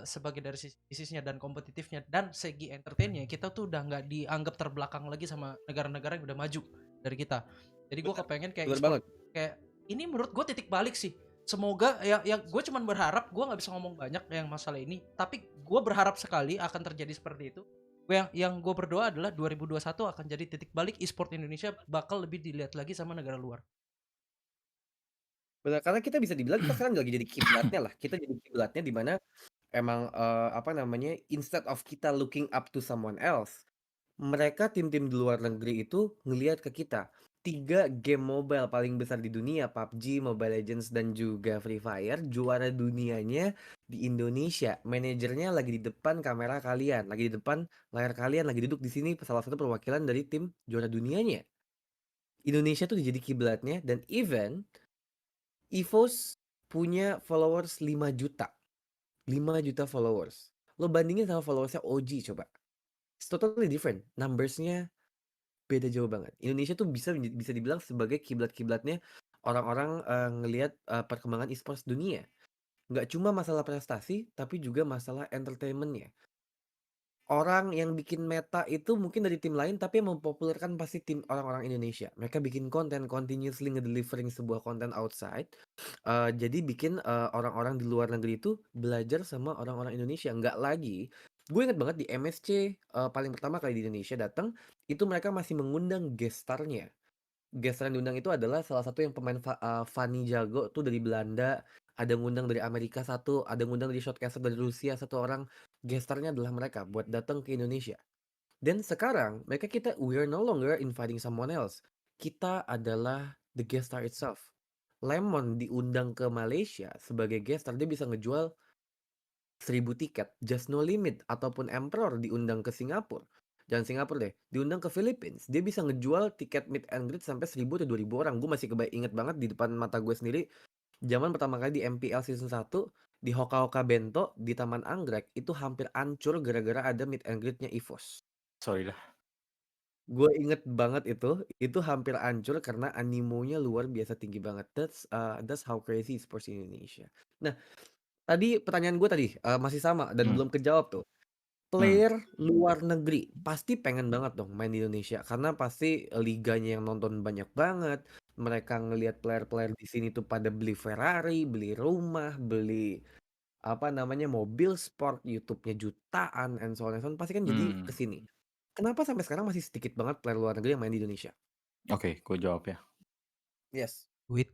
Speaker 4: sebagai dari sisi bisnisnya dan kompetitifnya dan segi entertainnya kita tuh udah nggak dianggap terbelakang lagi sama negara-negara yang udah maju dari kita. Jadi gue kepengen kayak
Speaker 2: Bener
Speaker 4: e-sport
Speaker 2: banget.
Speaker 4: kayak ini menurut gue titik balik sih. Semoga ya gue cuman berharap, gue nggak bisa ngomong banyak yang masalah ini, tapi gue berharap sekali akan terjadi seperti itu. Yang gue berdoa adalah 2021 akan jadi titik balik e-sport Indonesia bakal lebih dilihat lagi sama negara luar.
Speaker 2: Benar, karena kita bisa dibilang kita sekarang lagi jadi kiblatnya lah. Kita jadi kiblatnya di mana emang instead of kita looking up to someone else, mereka tim-tim di luar negeri itu ngelihat ke kita. 3 game mobile paling besar di dunia, PUBG, Mobile Legends, dan juga Free Fire, juara dunianya di Indonesia. Manajernya lagi di depan kamera kalian, lagi di depan layar kalian, lagi duduk di sini salah satu perwakilan dari tim juara dunianya. Indonesia tuh jadi kiblatnya dan even EVOS punya followers 5 juta. 5 juta followers. Lo bandingin sama followersnya OG coba. It's totally different. Numbers-nya beda jauh banget. Indonesia tuh bisa dibilang sebagai kiblat-kiblatnya orang-orang ngelihat perkembangan e-sports dunia. Nggak cuma masalah prestasi, tapi juga masalah entertainment-nya. Orang yang bikin meta itu mungkin dari tim lain, tapi yang mempopulerkan pasti tim orang-orang Indonesia. Mereka bikin konten, continuously nge-delivering sebuah konten outside. Jadi bikin orang-orang di luar negeri itu belajar sama orang-orang Indonesia. Nggak lagi, gue inget banget di MSC paling pertama kali di Indonesia datang, itu mereka masih mengundang guest star-nya. Guest star yang diundang itu adalah salah satu yang pemain Fanny jago tuh dari Belanda, ada ngundang dari Amerika satu, ada ngundang dari Shotcaster dari Rusia satu orang. Guest star-nya adalah mereka buat datang ke Indonesia. Dan sekarang we're no longer inviting someone else. Kita adalah the guest star itself. Lemon diundang ke Malaysia sebagai guest star, dia bisa ngejual 1000 tiket, Just No Limit ataupun Emperor diundang ke Singapura. Jangan Singapura deh, diundang ke Philippines. Dia bisa ngejual tiket meet and greet sampai 1000 atau 2000 orang. Gue masih inget banget di depan mata gue sendiri. Zaman pertama kali di MPL season 1 di Hoka-Hoka Bento di Taman Anggrek itu hampir hancur gara-gara ada meet and greet-nya EVOS.
Speaker 3: Sorry lah.
Speaker 2: Gue inget banget itu hampir hancur karena animonya luar biasa tinggi banget. That's how crazy sports in Indonesia. Nah, tadi pertanyaan gue tadi masih sama dan belum kejawab tuh. Player luar negeri pasti pengen banget dong main di Indonesia karena pasti liganya yang nonton banyak banget. Mereka ngelihat player-player di sini tuh pada beli Ferrari, beli rumah, beli mobil sport, YouTube-nya jutaan, and so on and so on. Pasti kan jadi kesini. Kenapa sampai sekarang masih sedikit banget player luar negeri yang main di Indonesia?
Speaker 3: Oke, gue jawab ya.
Speaker 2: Yes.
Speaker 4: Duit.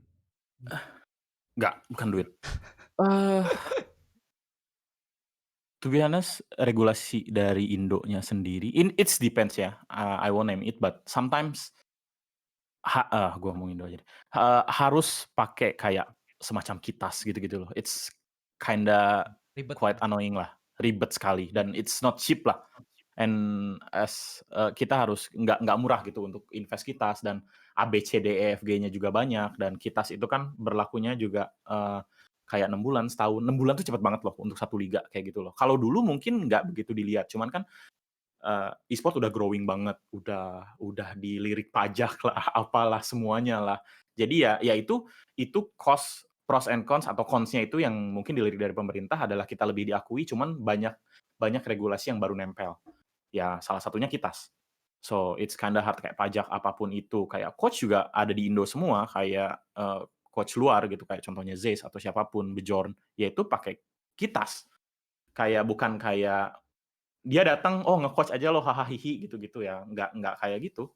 Speaker 3: Enggak, bukan duit. To be honest, regulasi dari Indonya sendiri, it depends ya. I won't name it, but sometimes gue ngomong Indo aja deh. Harus pakai kayak semacam kitas gitu-gitu loh. It's kinda
Speaker 4: Ribet.
Speaker 3: quite annoying lah, ribet sekali dan it's not cheap lah. And kita harus nggak murah gitu untuk invest kitas dan ABCDEFG-nya juga banyak dan kitas itu kan berlakunya juga kayak 6 bulan, setahun. 6 bulan tuh cepet banget loh untuk satu liga kayak gitu loh. Kalau dulu mungkin nggak begitu dilihat, cuman kan e-sport udah growing banget, udah dilirik pajak lah, apalah semuanya lah. Jadi ya itu pros and cons atau cons-nya itu yang mungkin dilirik dari pemerintah adalah kita lebih diakui, cuman banyak regulasi yang baru nempel. Ya salah satunya kitas. So it's kinda hard kayak pajak apapun itu, kayak coach juga ada di Indo semua, kayak coach luar gitu, kayak contohnya Zeiss atau siapapun, Bjorn, ya itu pakai kitas. Kayak bukan kayak dia datang, "Oh nge-coach aja lo, hahaha hihi," gitu-gitu ya, nggak kayak gitu.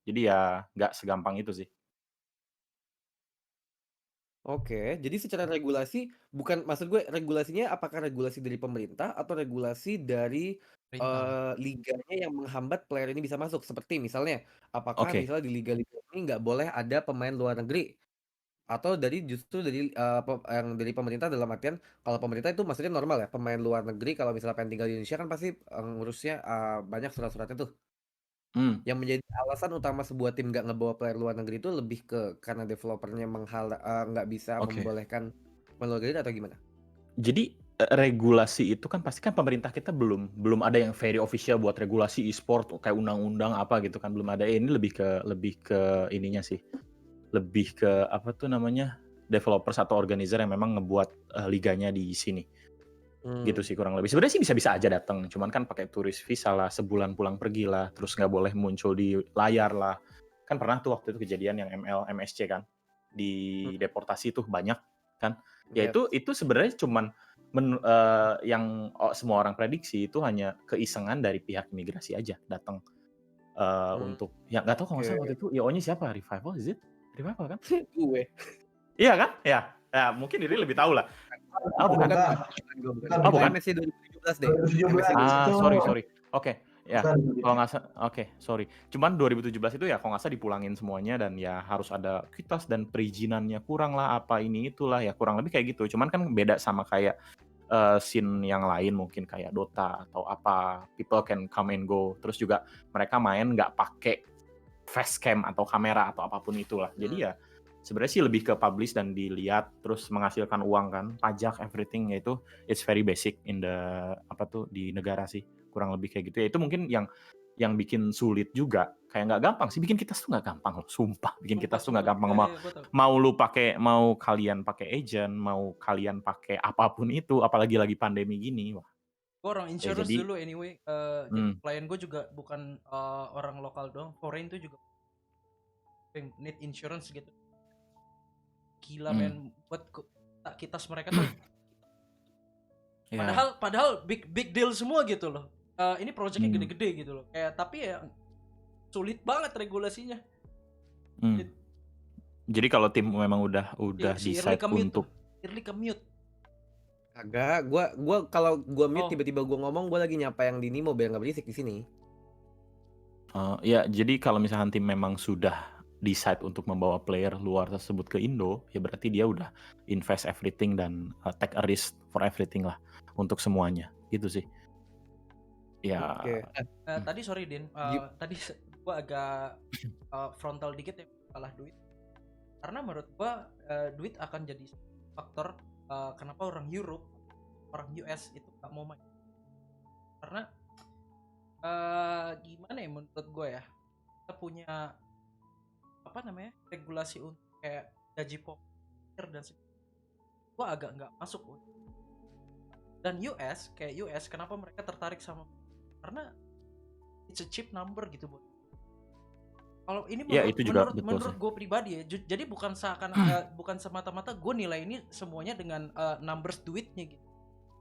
Speaker 3: Jadi ya nggak segampang itu sih.
Speaker 2: Oke, jadi secara regulasi bukan maksud gue regulasinya apakah regulasi dari pemerintah atau regulasi dari,
Speaker 4: Perintah.
Speaker 2: liganya yang menghambat player ini bisa masuk? Seperti misalnya, apakah
Speaker 3: Oke,
Speaker 2: misalnya di liga-liga ini nggak boleh ada pemain luar negeri? Atau justru dari, yang dari pemerintah dalam artian kalau pemerintah itu maksudnya normal ya, pemain luar negeri kalau misalnya pengen tinggal di Indonesia kan pasti, ngurusnya, banyak surat-suratnya tuh.
Speaker 3: mmm,
Speaker 2: Yang menjadi alasan utama sebuah tim nggak ngebawa player luar negeri itu lebih ke karena developernya nggak bisa
Speaker 3: oke.
Speaker 2: membolehkan pemain luar negeri atau gimana?
Speaker 3: Jadi, regulasi itu kan pasti kan pemerintah kita belum ada yang very official buat regulasi e-sport kayak undang-undang apa gitu kan, belum ada. Ini lebih ke ininya sih, lebih ke apa tuh namanya, developers atau organizer yang memang ngebuat, liganya di sini. Gitu
Speaker 2: Mmm,
Speaker 3: sih kurang lebih. Sebenarnya sih bisa-bisa aja datang, cuman kan pakai turis visa lah, sebulan pulang pergi lah, terus nggak boleh muncul di layar lah. Kan pernah tuh waktu itu kejadian yang MSC kan,
Speaker 2: mhm,
Speaker 3: dideportasi tuh banyak kan. Ya
Speaker 2: yes.
Speaker 3: itu sebenarnya cuman yang semua orang prediksi itu hanya keisengan dari pihak imigrasi aja datang,
Speaker 2: Mmm,
Speaker 3: untuk ya nggak tahu kalau nggak
Speaker 2: oke.
Speaker 3: salah waktu itu IO-nya siapa, Revival is it? Revival kan?
Speaker 2: Gue.
Speaker 3: Iya kan? Ya, ya mungkin Riri lebih tahu lah. Oh bukan?
Speaker 2: Bukan
Speaker 1: Bukan,
Speaker 2: bukan bukan gue bukan.
Speaker 1: bukan,
Speaker 3: Oh
Speaker 2: Itu
Speaker 1: bukan.
Speaker 3: bukan?
Speaker 2: MSC 2017 deh, MSC
Speaker 1: 2017
Speaker 3: Ah,
Speaker 1: itu
Speaker 2: 2017.
Speaker 3: sorry. Oke, ya.
Speaker 1: bukan
Speaker 3: Kalau
Speaker 1: gitu.
Speaker 3: nggak oke, sorry. Cuman 2017 itu ya kalau nggak salah dipulangin semuanya dan ya harus ada kitas dan perizinannya kurang lah, apa ini itulah, ya kurang lebih kayak gitu. Cuman kan beda sama kayak, scene yang lain mungkin kayak Dota atau apa, people can come and go. Terus juga mereka main nggak pakai facecam atau kamera atau apapun itulah.
Speaker 2: Mmm,
Speaker 3: Jadi ya sebenarnya sih lebih ke publish dan dilihat terus menghasilkan uang kan, pajak everything ya itu it's very basic in the apa tuh di negara sih kurang lebih kayak gitu ya. Itu mungkin yang bikin sulit juga. Kayak nggak gampang sih bikin kitas tuh nggak gampang loh, sumpah bikin
Speaker 4: Sumpah,
Speaker 3: kitas tuh nggak
Speaker 4: sumpah.
Speaker 3: gampang.
Speaker 4: Iya,
Speaker 3: Mau
Speaker 4: iya, gue tau.
Speaker 3: mau kalian pakai agent, mau kalian pakai apapun itu, apalagi lagi pandemi gini, wah
Speaker 4: Gue orang
Speaker 3: ya
Speaker 4: insurance
Speaker 3: jadi
Speaker 4: dulu anyway. Jadi
Speaker 3: hmm,
Speaker 4: klien gue juga bukan orang lokal doang, foreign tuh juga need insurance gitu. Gila
Speaker 3: hmm,
Speaker 4: men, buat kitas mereka tuh.
Speaker 3: ya,
Speaker 4: Padahal big deal semua gitu loh. Ini projectnya
Speaker 3: hmm,
Speaker 4: gede-gede gitu loh. Kayak tapi ya sulit banget regulasinya.
Speaker 3: hmm. Jadi kalau tim memang udah
Speaker 4: Si Early
Speaker 3: decide
Speaker 4: commute tuh.
Speaker 3: untuk
Speaker 4: Early commute.
Speaker 2: kagak, gua kalau gua mute
Speaker 4: Oh,
Speaker 2: tiba-tiba gua ngomong, gua lagi nyapa yang di Nimo biar nggak berisik di sini.
Speaker 3: ya jadi kalau misalkan tim memang sudah decide untuk membawa player luar tersebut ke Indo, ya berarti dia udah invest everything dan take a risk for everything lah untuk semuanya, gitu sih. Ya,
Speaker 2: Oke.
Speaker 3: hmm,
Speaker 4: tadi sorry Din,
Speaker 2: Gi
Speaker 4: tadi gua agak frontal dikit ya masalah duit. Karena menurut gua duit akan jadi faktor kenapa orang Europe, orang US itu nggak mau main. Karena gimana ya menurut gua ya, kita punya apa namanya regulasi untuk kayak gaji pokok dan gua agak nggak masuk Woy. Dan US kenapa mereka tertarik sama, karena it's a cheap number gitu Boy. Kalau ini
Speaker 3: ya itu juga betul
Speaker 4: menurut
Speaker 3: sih.
Speaker 4: gue pribadi ya, jadi bukan bukan semata-mata gue nilai ini semuanya dengan numbers duitnya gitu,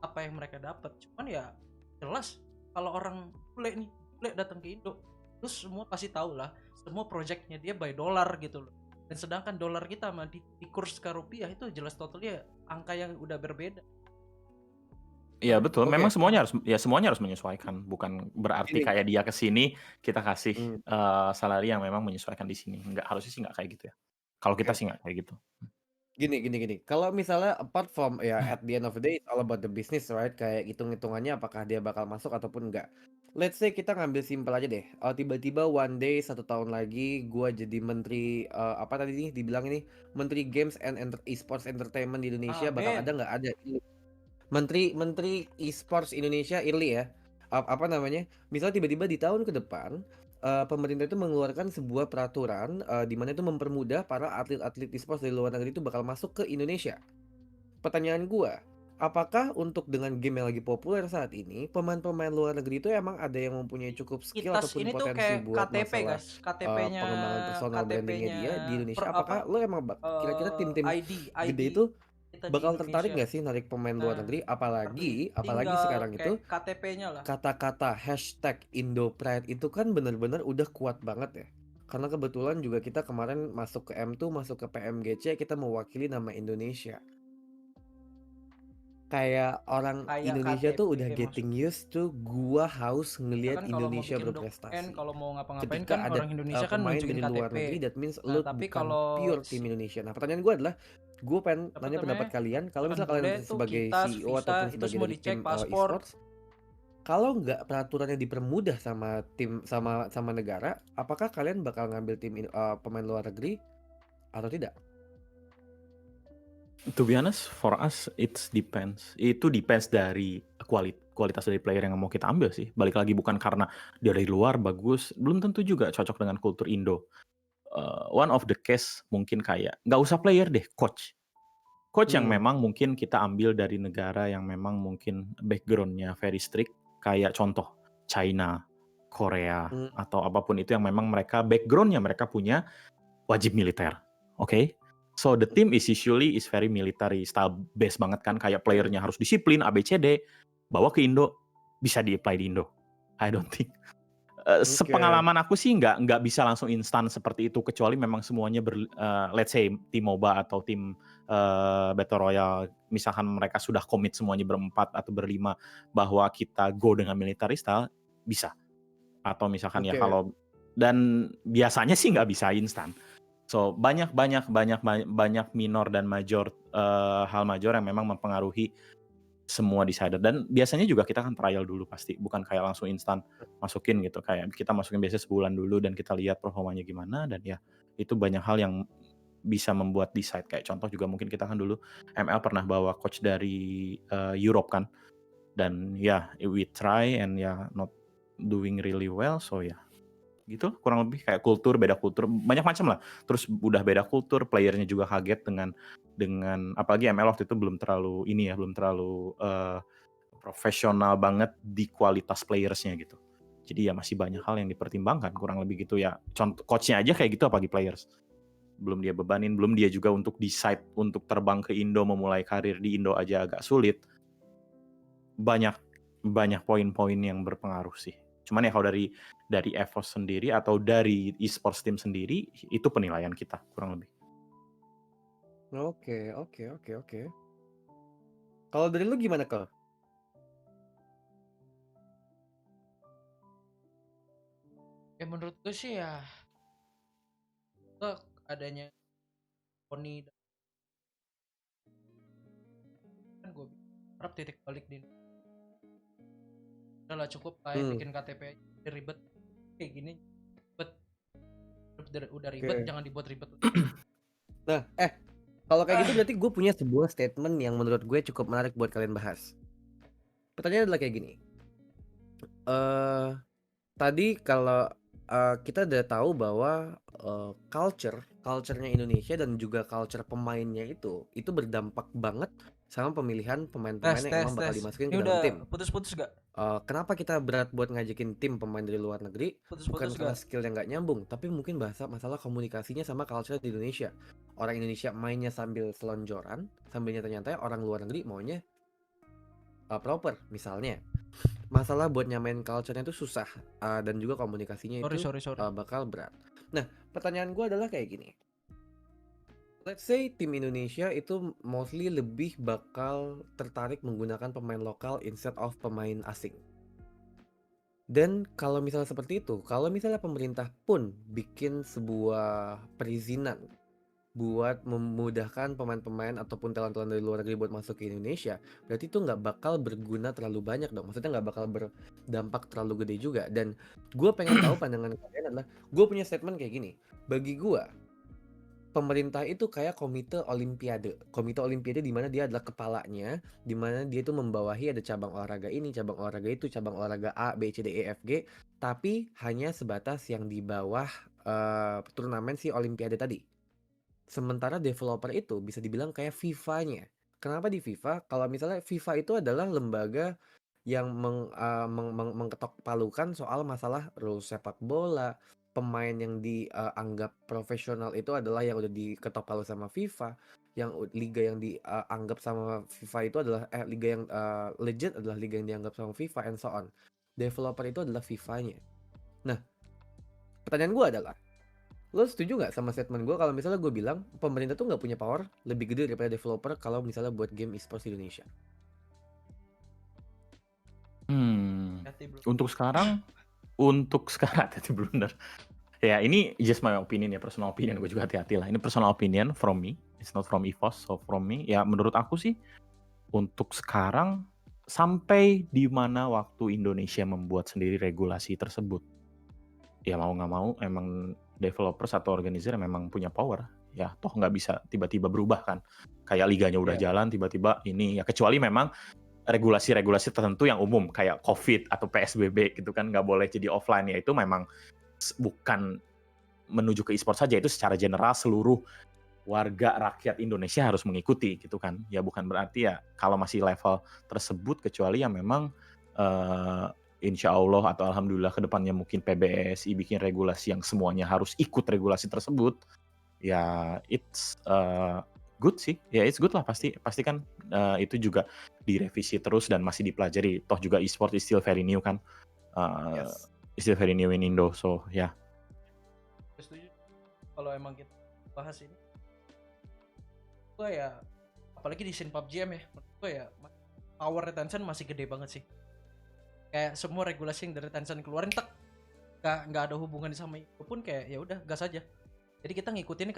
Speaker 4: apa yang mereka dapat. Cuman ya jelas kalau orang bule datang ke Indo, terus semua pasti tahu lah, semua projectnya dia by dollar gitu loh. Dan sedangkan dolar kita sama di kurs ke rupiah itu jelas totalnya angka yang udah berbeda.
Speaker 3: Iya betul, memang
Speaker 2: Oke,
Speaker 3: semuanya harus menyesuaikan, bukan berarti
Speaker 2: ini
Speaker 3: kayak dia ke sini kita kasih
Speaker 2: mmm,
Speaker 3: salary yang memang menyesuaikan di sini. Harusnya sih nggak kayak gitu ya. Kalau kita
Speaker 2: oke.
Speaker 3: sih nggak kayak gitu.
Speaker 2: Gini. Kalau misalnya apart from ya at the end of the day it's all about the business, right? Kayak hitung-hitungannya apakah dia bakal masuk ataupun enggak. Let's say kita ngambil simpel aja deh. Tiba-tiba one day 1 tahun lagi gua jadi menteri apa tadi nih dibilang ini Menteri Games and Esports Entertainment di Indonesia bakal ada
Speaker 4: Amin.
Speaker 2: nggak ada? Menteri Esports Indonesia Irli ya. Apa namanya? Misalnya tiba-tiba di tahun ke depan pemerintah itu mengeluarkan sebuah peraturan di mana itu mempermudah para atlet-atlet esports dari luar negeri itu bakal masuk ke Indonesia. Pertanyaan gua, apakah untuk dengan game yang lagi populer saat ini, pemain-pemain luar negeri itu emang ada yang mempunyai cukup skill
Speaker 4: Kitas
Speaker 2: ataupun
Speaker 4: ini tuh
Speaker 2: potensi
Speaker 4: kayak
Speaker 2: buat
Speaker 4: KTP
Speaker 2: masalah
Speaker 4: guys, KTP-nya
Speaker 2: pengembangan personal brandingnya
Speaker 4: KTP-nya
Speaker 2: dia di
Speaker 4: per
Speaker 2: Indonesia?
Speaker 4: apa
Speaker 2: Apakah lo emang kira-kira tim-tim
Speaker 4: ID
Speaker 2: gede itu
Speaker 4: kita di
Speaker 2: bakal tertarik
Speaker 4: Indonesia.
Speaker 2: nggak sih narik pemain luar
Speaker 4: Nah,
Speaker 2: negeri?
Speaker 4: seperti
Speaker 2: Apalagi
Speaker 4: tinggal
Speaker 2: sekarang itu
Speaker 4: kayak KTP-nya lah.
Speaker 2: kata-kata hashtag Indo-Pride itu kan bener-bener udah kuat banget ya. Karena kebetulan juga kita kemarin masuk ke M2, masuk ke PMGC, kita mewakili nama Indonesia. Kayak orang
Speaker 4: Kayak
Speaker 2: Indonesia tuh udah
Speaker 4: KTP
Speaker 2: getting
Speaker 4: maksudnya.
Speaker 2: used to gua haus
Speaker 4: Ya
Speaker 2: ngelihat
Speaker 4: kan kalau mau
Speaker 2: Indonesia
Speaker 4: bikin dokumen,
Speaker 2: berprestasi.
Speaker 4: kalau mau ngapa-ngapain
Speaker 2: Ketika
Speaker 4: kan
Speaker 2: ada
Speaker 4: orang Indonesia kan
Speaker 2: pemain
Speaker 4: nunjukin
Speaker 2: dari luar
Speaker 4: KTP.
Speaker 2: negeri, that means
Speaker 4: Nah,
Speaker 2: lo
Speaker 4: tapi
Speaker 2: bukan
Speaker 4: kalau
Speaker 2: pure tim Indonesia. Nah, pertanyaan gue adalah, gue pengen
Speaker 4: apa
Speaker 2: nanya pendapat
Speaker 4: namanya
Speaker 2: kalian, kalau
Speaker 4: misalkan
Speaker 2: misal kalian
Speaker 4: bule tuh
Speaker 2: sebagai
Speaker 4: kitas,
Speaker 2: CEO
Speaker 4: visa
Speaker 2: ataupun
Speaker 4: itu
Speaker 2: sebagai
Speaker 4: semua
Speaker 2: dari
Speaker 4: dicek,
Speaker 2: tim
Speaker 4: paspor.
Speaker 2: esports, kalau nggak peraturannya dipermudah sama tim sama negara, apakah kalian bakal ngambil pemain luar negeri atau tidak?
Speaker 3: To be honest, for us it depends. Itu depends dari kualitas dari player yang mau kita ambil sih. Balik lagi bukan karena dia dari luar bagus, belum tentu juga cocok dengan kultur Indo. One of the case mungkin kayak nggak usah player deh, coach. Coach yang memang mungkin kita ambil dari negara yang memang mungkin background-nya very strict, kayak contoh China, Korea, atau apapun itu yang memang mereka background-nya mereka punya wajib militer. Oke? So the team is usually is very military style based banget kan, kayak playernya harus disiplin ABCD, bawa ke Indo bisa di-apply di Indo. I don't think sepengalaman aku sih nggak bisa langsung instan seperti itu kecuali memang semuanya let's say tim MOBA atau tim Battle Royale misalkan mereka sudah komit semuanya berempat atau berlima bahwa kita go dengan military style bisa, atau misalkan ya kalau dan biasanya sih nggak bisa instan. So banyak minor dan major hal major yang memang mempengaruhi semua decider, dan biasanya juga kita kan trial dulu pasti, bukan kayak langsung instan masukin gitu, kayak kita masukin biasanya sebulan dulu dan kita lihat performanya gimana, dan ya itu banyak hal yang bisa membuat decide. Kayak contoh juga mungkin kita kan dulu ML pernah bawa coach dari Europe kan, dan ya we try and ya not doing really well, so ya gitu kurang lebih kayak beda kultur banyak macam lah, terus udah beda kultur, playernya juga kaget dengan apalagi ML waktu itu belum terlalu profesional banget di kualitas playersnya gitu, jadi ya masih banyak hal yang dipertimbangkan kurang lebih gitu ya. Contoh coachnya aja kayak gitu apalagi players, belum dia bebanin, belum dia juga untuk decide untuk terbang ke Indo, memulai karir di Indo aja agak sulit. Banyak poin-poin yang berpengaruh sih. Cuman ya kalau dari EVOS sendiri atau dari esports team sendiri, itu penilaian kita kurang lebih.
Speaker 2: Oke. Kalau dari lu gimana, Kel?
Speaker 4: Ya menurut gue sih ya adanya Pony kan gue harap titik balik di udah lah cukup lah ya bikin KTP ribet kayak gini udah ribet jangan dibuat ribet.
Speaker 2: Nah kalau kayak gitu berarti gue punya sebuah statement yang menurut gue cukup menarik buat kalian bahas. Pertanyaannya adalah kayak gini, tadi kalau kita udah tahu bahwa culture-nya Indonesia dan juga culture pemainnya itu berdampak banget sama pemilihan pemain-pemain yang emang bakal dimasukin ke dalam tim.
Speaker 4: Putus-putus gak?
Speaker 2: Kenapa kita berat buat ngajakin tim pemain dari luar negeri? Bukan karena skillnya nggak nyambung, tapi mungkin masalah komunikasinya sama culture di Indonesia. Orang Indonesia mainnya sambil selonjoran, sambil nyantai-nyantai, orang luar negeri maunya proper. Misalnya, masalah buat nyamain culture-nya itu susah dan juga komunikasinya
Speaker 4: Sorry.
Speaker 2: bakal berat. Nah, pertanyaan gue adalah kayak gini. Let's say tim Indonesia itu mostly lebih bakal tertarik menggunakan pemain lokal instead of pemain asing. Dan kalau misalnya seperti itu, kalau misalnya pemerintah pun bikin sebuah perizinan buat memudahkan pemain-pemain ataupun talent-talent dari luar negeri buat masuk ke Indonesia, berarti itu nggak bakal berguna terlalu banyak dong. Maksudnya nggak bakal berdampak terlalu gede juga. Dan gue pengen tahu pandangan kalian adalah, gue punya statement kayak gini. Bagi gue, pemerintah itu kayak komite olimpiade. Komite olimpiade di mana dia adalah kepalanya, di mana dia itu membawahi ada cabang olahraga ini, cabang olahraga itu, cabang olahraga A, B, C, D, E, F, G, tapi hanya sebatas yang di bawah turnamen si olimpiade tadi. Sementara developer itu bisa dibilang kayak FIFA-nya. Kenapa di FIFA? Kalau misalnya FIFA itu adalah lembaga yang mengketok palukan soal masalah rules sepak bola. Pemain yang dianggap profesional itu adalah yang udah diketok palu sama FIFA. Liga yang dianggap sama FIFA itu adalah liga yang legit adalah liga yang dianggap sama FIFA and so on. Developer itu adalah FIFA-nya. Nah, pertanyaan gue adalah, lo setuju nggak sama statement gue kalau misalnya gue bilang pemerintah tuh nggak punya power lebih gede daripada developer kalau misalnya buat game e-sports di Indonesia?
Speaker 4: Hati belum.
Speaker 3: Untuk sekarang hati-hati blunder. Ya ini just my opinion ya, personal opinion, gue juga hati-hati lah. Ini personal opinion from me, it's not from EVOS, so from me. Ya menurut aku sih untuk sekarang sampai di mana waktu Indonesia membuat sendiri regulasi tersebut, ya mau nggak mau emang developers atau organizer memang punya power. Ya toh nggak bisa tiba-tiba berubah kan. Kayak liganya udah jalan tiba-tiba ini ya, kecuali memang regulasi-regulasi tertentu yang umum kayak COVID atau PSBB gitu kan, nggak boleh jadi offline, ya itu memang bukan menuju ke e-sport saja, itu secara general seluruh warga rakyat Indonesia harus mengikuti gitu kan. Ya bukan berarti ya kalau masih level tersebut, kecuali yang memang insya Allah atau alhamdulillah kedepannya mungkin PBSI bikin regulasi yang semuanya harus ikut regulasi tersebut, ya it's good sih. Ya it's good lah, pasti kan itu juga direvisi terus dan masih dipelajari. Toh juga e-sport is still very new kan.
Speaker 2: Yes.
Speaker 3: Is still very new in Indo, so ya.
Speaker 4: Setuju. Kalau emang kita bahas ini, gue ya apalagi di scene PUBG ya, menurut gue ya power retention masih gede banget sih. Kayak semua regulasi yang dari Tencent keluarin nggak ada hubungan sama itu pun, kayak ya udah gas aja. Jadi kita ngikutin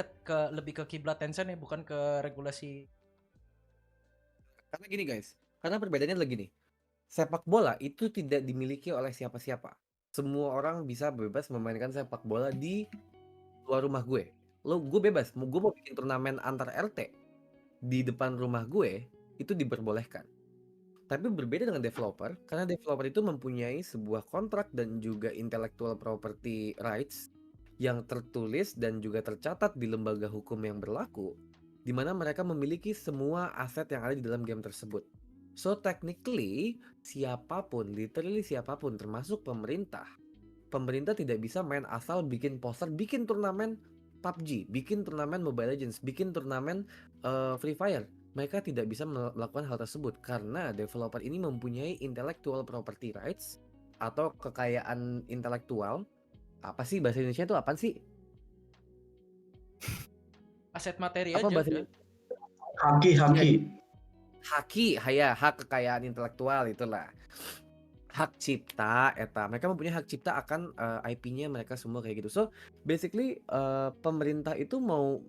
Speaker 4: lebih ke kiblat Tencent ya, bukan ke regulasi.
Speaker 2: Karena gini guys, karena perbedaannya adalah gini. Sepak bola itu tidak dimiliki oleh siapa-siapa. Semua orang bisa bebas memainkan sepak bola di luar rumah gue. Gue bebas, gue mau bikin turnamen antar RT di depan rumah gue, itu diperbolehkan. Tapi berbeda dengan developer, karena developer itu mempunyai sebuah kontrak dan juga intellectual property rights yang tertulis dan juga tercatat di lembaga hukum yang berlaku, di mana mereka memiliki semua aset yang ada di dalam game tersebut. So technically, siapapun, literally siapapun, termasuk pemerintah tidak bisa main asal bikin poster, bikin turnamen PUBG, bikin turnamen Mobile Legends, bikin turnamen Free Fire. Mereka tidak bisa melakukan hal tersebut karena developer ini mempunyai intellectual property rights atau kekayaan intelektual. Apa sih bahasa Indonesia itu apa sih?
Speaker 4: Aset materi
Speaker 2: Apa
Speaker 4: aja
Speaker 2: bahasa
Speaker 4: udah.
Speaker 2: Haki, hak kekayaan intelektual itulah. Hak cipta mereka mempunyai hak cipta akan IP-nya mereka semua kayak gitu. So basically pemerintah itu mau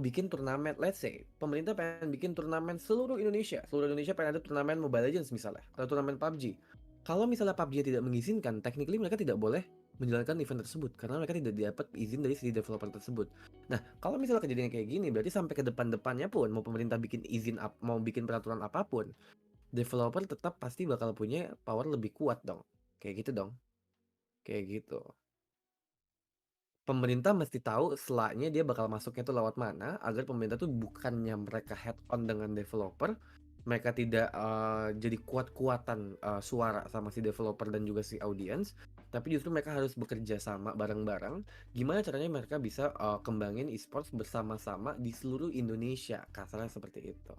Speaker 2: bikin turnamen, let's say pemerintah pengen bikin turnamen seluruh Indonesia pengen ada turnamen Mobile Legends misalnya, atau turnamen PUBG. Kalau misalnya PUBG tidak mengizinkan, technically mereka tidak boleh menjalankan event tersebut karena mereka tidak dapat izin dari si developer tersebut. Nah, kalau misalnya kejadian kayak gini, berarti sampai ke depannya pun mau pemerintah bikin izin mau bikin peraturan apapun, developer tetap pasti bakal punya power lebih kuat dong. Kayak gitu dong. Kayak gitu. Pemerintah mesti tahu selaknya dia bakal masuknya tuh lewat mana, agar pemerintah tuh bukannya mereka head on dengan developer, mereka tidak jadi kuat-kuatan suara sama si developer dan juga si audiens, tapi justru mereka harus bekerja sama bareng-bareng. Gimana caranya mereka bisa kembangin e-sports bersama-sama di seluruh Indonesia, kasarnya seperti itu.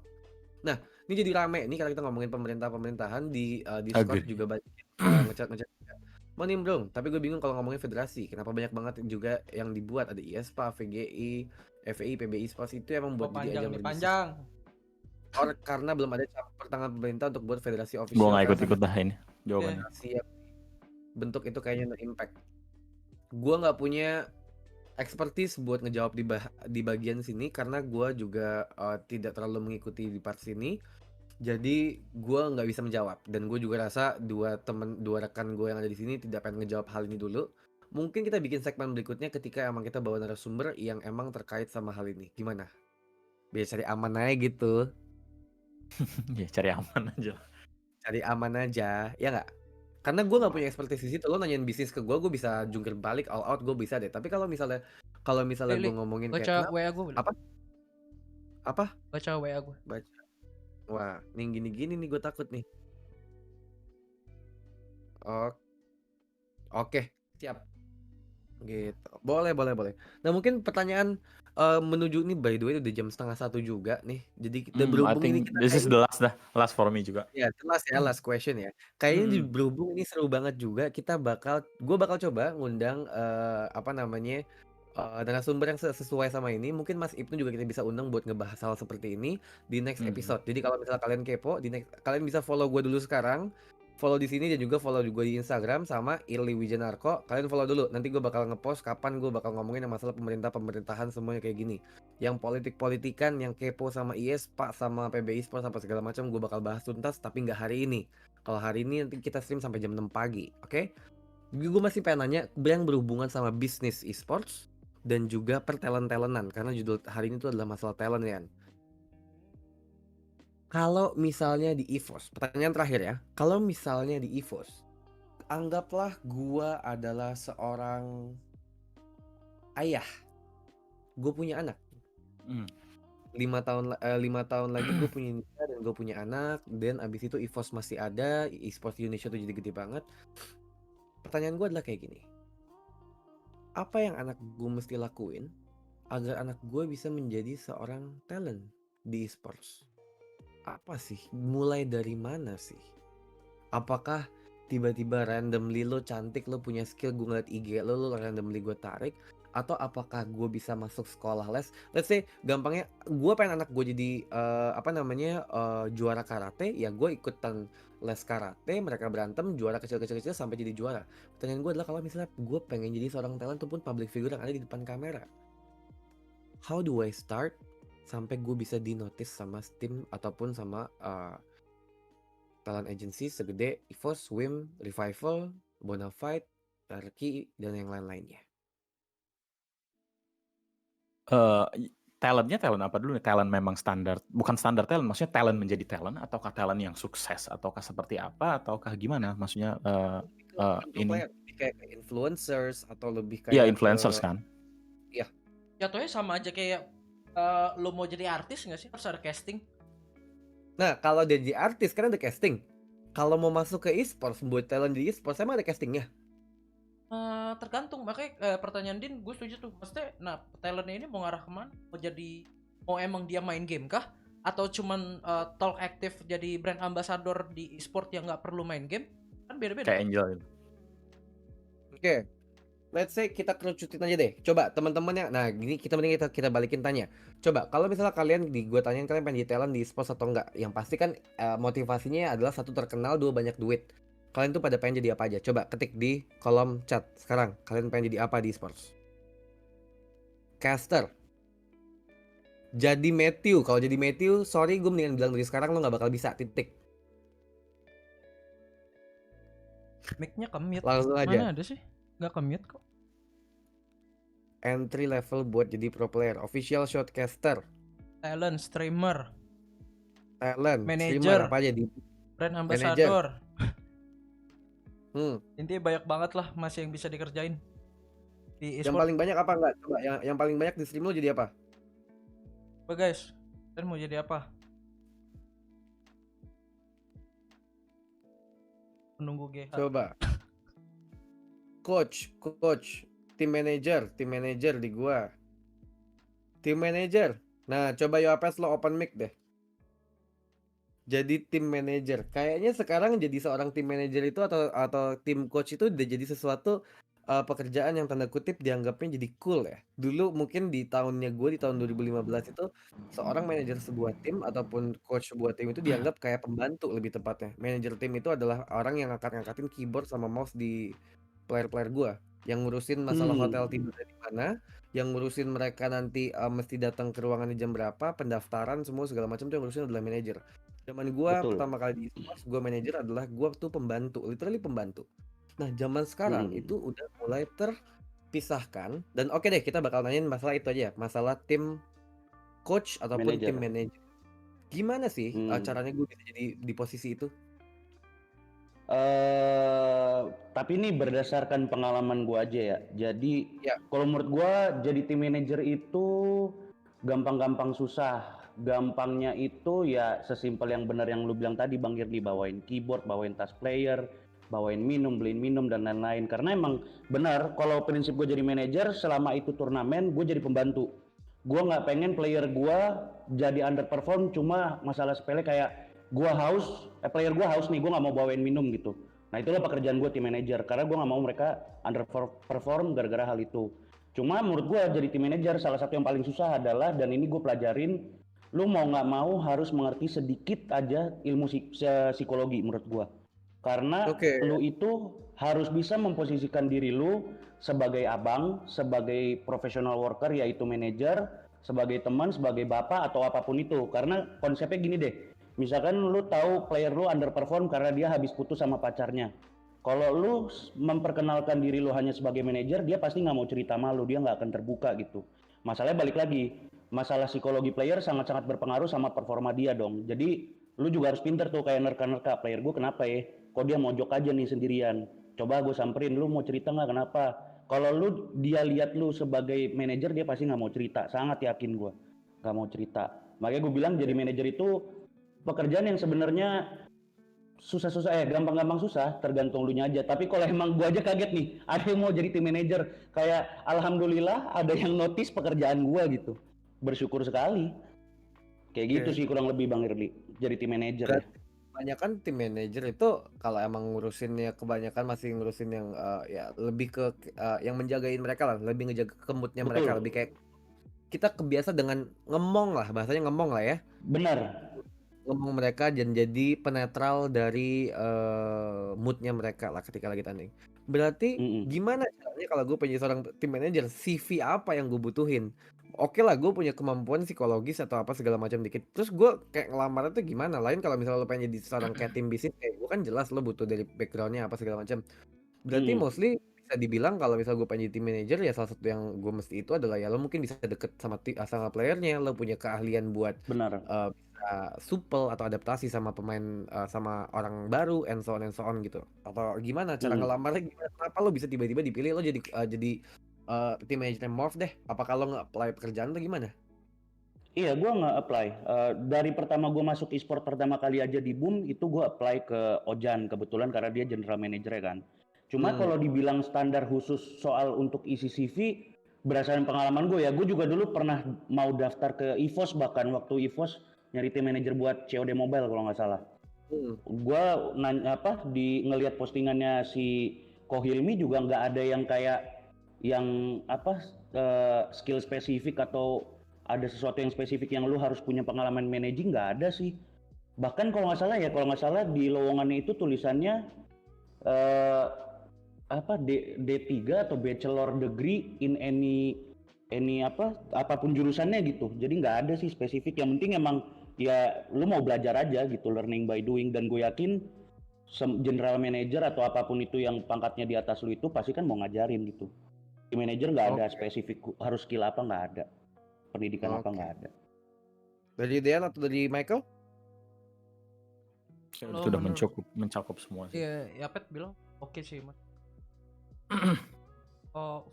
Speaker 2: Nah, ini jadi rame nih kalau kita ngomongin pemerintahan di Discord.
Speaker 3: Agree.
Speaker 2: Juga banyak ngechat mau nimbrung, tapi gue bingung kalau ngomongin federasi. Kenapa banyak banget juga yang dibuat, ada ISPA, VGI, FEI, PBI Sports, itu emang buat jadi ajang berbisnis.
Speaker 4: Panjang.
Speaker 2: Or karena belum ada campur tangan pemerintah untuk buat federasi official.
Speaker 3: Gue nggak ikut-ikut dah ini jawabannya.
Speaker 2: Siap. Bentuk itu kayaknya no impact. Gue nggak punya expertise buat ngejawab di bagian sini karena gue juga tidak terlalu mengikuti di part sini. Jadi gue nggak bisa menjawab dan gue juga rasa dua rekan gue yang ada di sini tidak pengen ngejawab hal ini dulu. Mungkin kita bikin segmen berikutnya ketika emang kita bawa narasumber yang emang terkait sama hal ini. Gimana? Biar cari aman aja gitu.
Speaker 3: Ya cari aman aja.
Speaker 2: Cari aman aja, ya nggak? Karena gue nggak punya expertise di situ. Lo nanyain bisnis ke gue bisa jungkir balik all out, gue bisa deh. Tapi kalau misalnya gue
Speaker 4: Li,
Speaker 2: ngomongin kayak
Speaker 4: baca
Speaker 2: kenapa
Speaker 4: WA gue boleh?
Speaker 2: apa apa
Speaker 4: Baca WA gue.
Speaker 2: baca, wah nih gini-gini nih gue takut nih. Oh, oke, siap. Gitu. Boleh. Nah, mungkin pertanyaan menuju nih, by the way udah jam 12:30 juga nih. Jadi
Speaker 3: I
Speaker 2: berhubung ini
Speaker 3: think
Speaker 2: kita
Speaker 3: this is
Speaker 2: kayaknya
Speaker 3: the last for me juga.
Speaker 2: ya last question ya. Kayaknya
Speaker 3: Hmm.
Speaker 2: berhubung ini seru banget juga, gue bakal coba ngundang apa namanya narasumber yang sesuai sama ini. Mungkin Mas Ibnu juga kita bisa undang buat ngebahas hal seperti ini di next episode. Jadi kalau misalnya kalian kepo, kalian bisa follow gue dulu sekarang. Follow di sini dan juga follow juga di Instagram sama Irli Wijanarko. Kalian follow dulu. Nanti gue bakal ngepost kapan gue bakal ngomongin yang masalah pemerintahan semuanya kayak gini. Yang politik-politikan, yang kepo sama IS, Pak sama PBI Sport apa segala macam gue bakal bahas tuntas tapi nggak hari ini. Kalau hari ini nanti kita stream sampai jam 6 pagi, oke? Gue masih pengen nanya yang berhubungan sama bisnis esports dan juga pertalent-talentan karena judul hari ini tuh adalah masalah talent ya. Kalau misalnya di EVOS, pertanyaan terakhir ya. Kalau misalnya di EVOS, anggaplah gua adalah seorang ayah. Gue punya anak. 5 tahun lagi gue punya nikah dan gue punya anak. Dan abis itu EVOS masih ada, esports di Indonesia tuh jadi gede banget. Pertanyaan gue adalah kayak gini. Apa yang anak gue mesti lakuin agar anak gue bisa menjadi seorang talent di esports? Apa sih? Mulai dari mana sih? Apakah tiba-tiba randomly lo cantik, lo punya skill, gue ngeliat IG lo randomly gue tarik? Atau apakah gue bisa masuk sekolah les? Let's say gampangnya gue pengen anak gue jadi juara karate, ya gue ikutan les karate, mereka berantem, juara kecil-kecil sampai jadi juara. Pertanyaan gue adalah kalau misalnya gue pengen jadi seorang talent ataupun public figure yang ada di depan kamera, how do I start sampai gue bisa di notice sama Steam ataupun sama talent agency segede EVOS, Swim, Revival, Bonafide, Turkey, dan yang lain-lainnya.
Speaker 3: Talentnya talent apa dulu nih? Talent memang standar, bukan standar talent, maksudnya talent menjadi talent, ataukah talent yang sukses, ataukah seperti apa, ataukah gimana? Maksudnya ini?
Speaker 2: Lebih kayak influencers atau lebih
Speaker 3: Iya,
Speaker 2: kayak
Speaker 3: influencers kan?
Speaker 2: Iya.
Speaker 4: Jatuhnya sama aja kayak lo mau jadi artis nggak sih? Harus ada casting.
Speaker 2: Nah, kalau dia jadi artis kan ada casting. Kalau mau masuk ke e-sports, buat talent di e-sports, emang ada castingnya?
Speaker 4: Tergantung, makanya pertanyaan Din gue setuju tuh. Maksudnya, nah talentnya ini mau ngarah kemana? Mau emang dia main game kah? Atau cuman talk aktif jadi brand ambassador di e-sport yang nggak perlu main game? Kan beda-beda.
Speaker 3: Kayak Angel itu.
Speaker 2: Oke. Let's say kita kerucutin aja deh. Coba teman-temannya. Nah, gini kita kita balikin tanya. Coba kalau misalnya gue tanyain kalian pengen jadi talent di esports atau enggak? Yang pasti kan motivasinya adalah satu terkenal, dua banyak duit. Kalian tuh pada pengen jadi apa aja? Coba ketik di kolom chat sekarang. Kalian pengen jadi apa di esports? Caster. Jadi Matthew. Kalau jadi Matthew, sorry gue mendingan bilang dari sekarang lo nggak bakal bisa. Titik.
Speaker 4: Mic-nya ke-mute.
Speaker 2: Langsung aja.
Speaker 4: Mana ada sih? Nggak ke-mute kok.
Speaker 2: Entry level buat jadi pro player. Official shotcaster.
Speaker 4: Talent, streamer,
Speaker 2: Talent.
Speaker 4: manager,
Speaker 2: Streamer apa aja di
Speaker 4: brand ambassador.
Speaker 2: Hmm.
Speaker 4: Intinya banyak banget lah masih yang bisa dikerjain di
Speaker 2: Yang
Speaker 4: e-sport.
Speaker 2: paling banyak apa enggak? Coba yang paling banyak di stream lo jadi apa?
Speaker 4: Apa guys? Kalian mau jadi apa? Menunggu GH.
Speaker 2: Coba. Coach, team manager di gua. Team manager. Nah, coba Yoapes lo open mic deh. Jadi tim manager. Kayaknya sekarang jadi seorang tim manager itu atau tim coach itu udah jadi sesuatu pekerjaan yang tanda kutip dianggapnya jadi cool ya. Dulu mungkin di tahunnya gue di tahun 2015 itu seorang manajer sebuah tim ataupun coach sebuah tim itu dianggap kayak pembantu lebih tepatnya. Manajer tim itu adalah orang yang ngangkatin keyboard sama mouse di player-player gue, yang ngurusin masalah hotel tidur di mana, yang ngurusin mereka nanti mesti datang ke ruangan di jam berapa, pendaftaran semua segala macam tuh yang ngurusin adalah manajer. Zaman gua
Speaker 1: Betul.
Speaker 2: pertama kali di e-sports, gua manajer adalah gua tuh pembantu, literally pembantu. Nah, zaman sekarang
Speaker 1: Mm-mm.
Speaker 2: itu udah mulai terpisahkan dan oke deh kita bakal nanyain masalah itu aja, masalah tim coach ataupun tim
Speaker 1: Manajer.
Speaker 2: manajer. Gimana sih
Speaker 1: Hmm.
Speaker 2: caranya gue bisa jadi di posisi itu?
Speaker 1: Tapi ini berdasarkan pengalaman gua aja ya. Jadi
Speaker 2: Ya,
Speaker 1: kalau menurut gua jadi tim manager itu gampang-gampang susah. Gampangnya itu ya sesimpel yang benar yang lu bilang tadi Bang Girly, bawain keyboard, bawain tas player, bawain minum, beliin minum dan lain-lain. Karena emang benar kalau prinsip gue jadi manajer selama itu turnamen gue jadi pembantu. Gue nggak pengen player gue jadi underperform cuma masalah sepele kayak gue haus, player gue haus nih, gue nggak mau bawain minum gitu. Nah itulah pekerjaan gue tim manajer karena gue nggak mau mereka underperform gara-gara hal itu. Cuma menurut gue jadi tim manajer salah satu yang paling susah adalah, dan ini gue pelajarin, lu mau nggak mau harus mengerti sedikit aja ilmu psikologi menurut gue. Karena
Speaker 2: oke.
Speaker 1: lu itu harus bisa memposisikan diri lu sebagai abang, sebagai professional worker yaitu manajer, sebagai teman, sebagai bapak atau apapun itu. Karena konsepnya gini deh, misalkan lu tahu player lu underperform karena dia habis putus sama pacarnya. Kalau lu memperkenalkan diri lu hanya sebagai manajer, dia pasti nggak mau cerita sama lu, dia nggak akan terbuka gitu. Masalahnya balik lagi, masalah psikologi player sangat-sangat berpengaruh sama performa dia dong. Jadi lu juga harus pinter tuh kayak nerka-nerka, player gue kenapa ya? Kok dia mojok aja nih sendirian? Coba gue samperin, lu mau cerita nggak kenapa? Kalau dia lihat lu sebagai manajer, dia pasti nggak mau cerita. Sangat yakin gue, nggak mau cerita. Makanya gue bilang jadi manajer itu pekerjaan yang sebenarnya susah-susah gampang-gampang susah tergantung lu nya aja. Tapi kalau emang gua aja kaget nih ada yang mau jadi tim manajer, kayak alhamdulillah ada yang notice pekerjaan gua gitu, bersyukur sekali. Kayak gitu
Speaker 2: Oke.
Speaker 1: sih kurang lebih Bang Irli jadi tim manajer ya.
Speaker 2: Berarti kebanyakan tim manajer itu kalau emang ngurusinnya kebanyakan masih ngurusin yang ya lebih ke yang menjagain mereka lah, lebih ngejaga mood-nya mereka, lebih
Speaker 1: Betul,
Speaker 2: kayak kita kebiasa dengan ngemong lah, bahasanya ngemong lah ya.
Speaker 1: benar.
Speaker 2: Ngomong mereka dan jadi penetral dari mood-nya mereka lah ketika lagi tanding. Berarti
Speaker 1: Mm-mm.
Speaker 2: gimana caranya kalau gue punya seorang tim manager, CV apa yang gue butuhin? Oke lah, gue punya kemampuan psikologis atau apa segala macam dikit. Terus gue kayak ngelamarnya tuh gimana? Lain kalau misalnya lo pengen jadi seorang kayak tim bisnis, kayak gue kan jelas lo butuh dari backgroundnya apa segala macam. Berarti
Speaker 1: Mm-mm.
Speaker 2: mostly bisa dibilang kalau misalnya gue pengen jadi tim manager ya salah satu yang gue mesti itu adalah ya lo mungkin bisa deket sama playernya, lo punya keahlian buat
Speaker 1: Benar.
Speaker 2: bisa supel atau adaptasi sama pemain sama orang baru and so on gitu. Atau gimana cara
Speaker 1: Mm-mm.
Speaker 2: ngelamarnya gimana? Kenapa lo bisa tiba-tiba dipilih lo jadi tim manajer Morph deh? Apa kalau nge-apply pekerjaan atau gimana?
Speaker 1: Iya, gue nggak apply. Dari pertama gue masuk e-sport pertama kali aja di Boom, itu gue apply ke Ojan kebetulan karena dia general manager kan. Cuma
Speaker 2: Hmm.
Speaker 1: kalau dibilang standar khusus soal untuk isi CV, berdasarkan pengalaman gue ya, gue juga dulu pernah mau daftar ke EVOS, bahkan waktu EVOS nyari tim manager buat COD Mobile kalau nggak salah.
Speaker 2: Hmm.
Speaker 1: Gue nanya ngelihat postingannya si Kohilmi juga nggak ada yang kayak yang skill spesifik atau ada sesuatu yang spesifik yang lu harus punya pengalaman managing, nggak ada sih. Bahkan kalau nggak salah di lowongannya itu tulisannya eh, D3 atau bachelor degree in any apapun jurusannya gitu. Jadi nggak ada sih spesifik. Yang penting emang ya lu mau belajar aja gitu, learning by doing. Dan gue yakin general manager atau apapun itu yang pangkatnya di atas lu itu pasti kan mau ngajarin gitu. Di manager nggak ada
Speaker 2: Oke.
Speaker 1: spesifik harus skill apa, nggak ada, pendidikan apa nggak
Speaker 2: Oke.
Speaker 1: ada.
Speaker 2: Dari Dean atau dari Michael?
Speaker 3: Itu
Speaker 4: Kalau
Speaker 3: udah
Speaker 4: menurut
Speaker 3: mencakup semua sih.
Speaker 4: iya, Yapet bilang oke sih, Mas.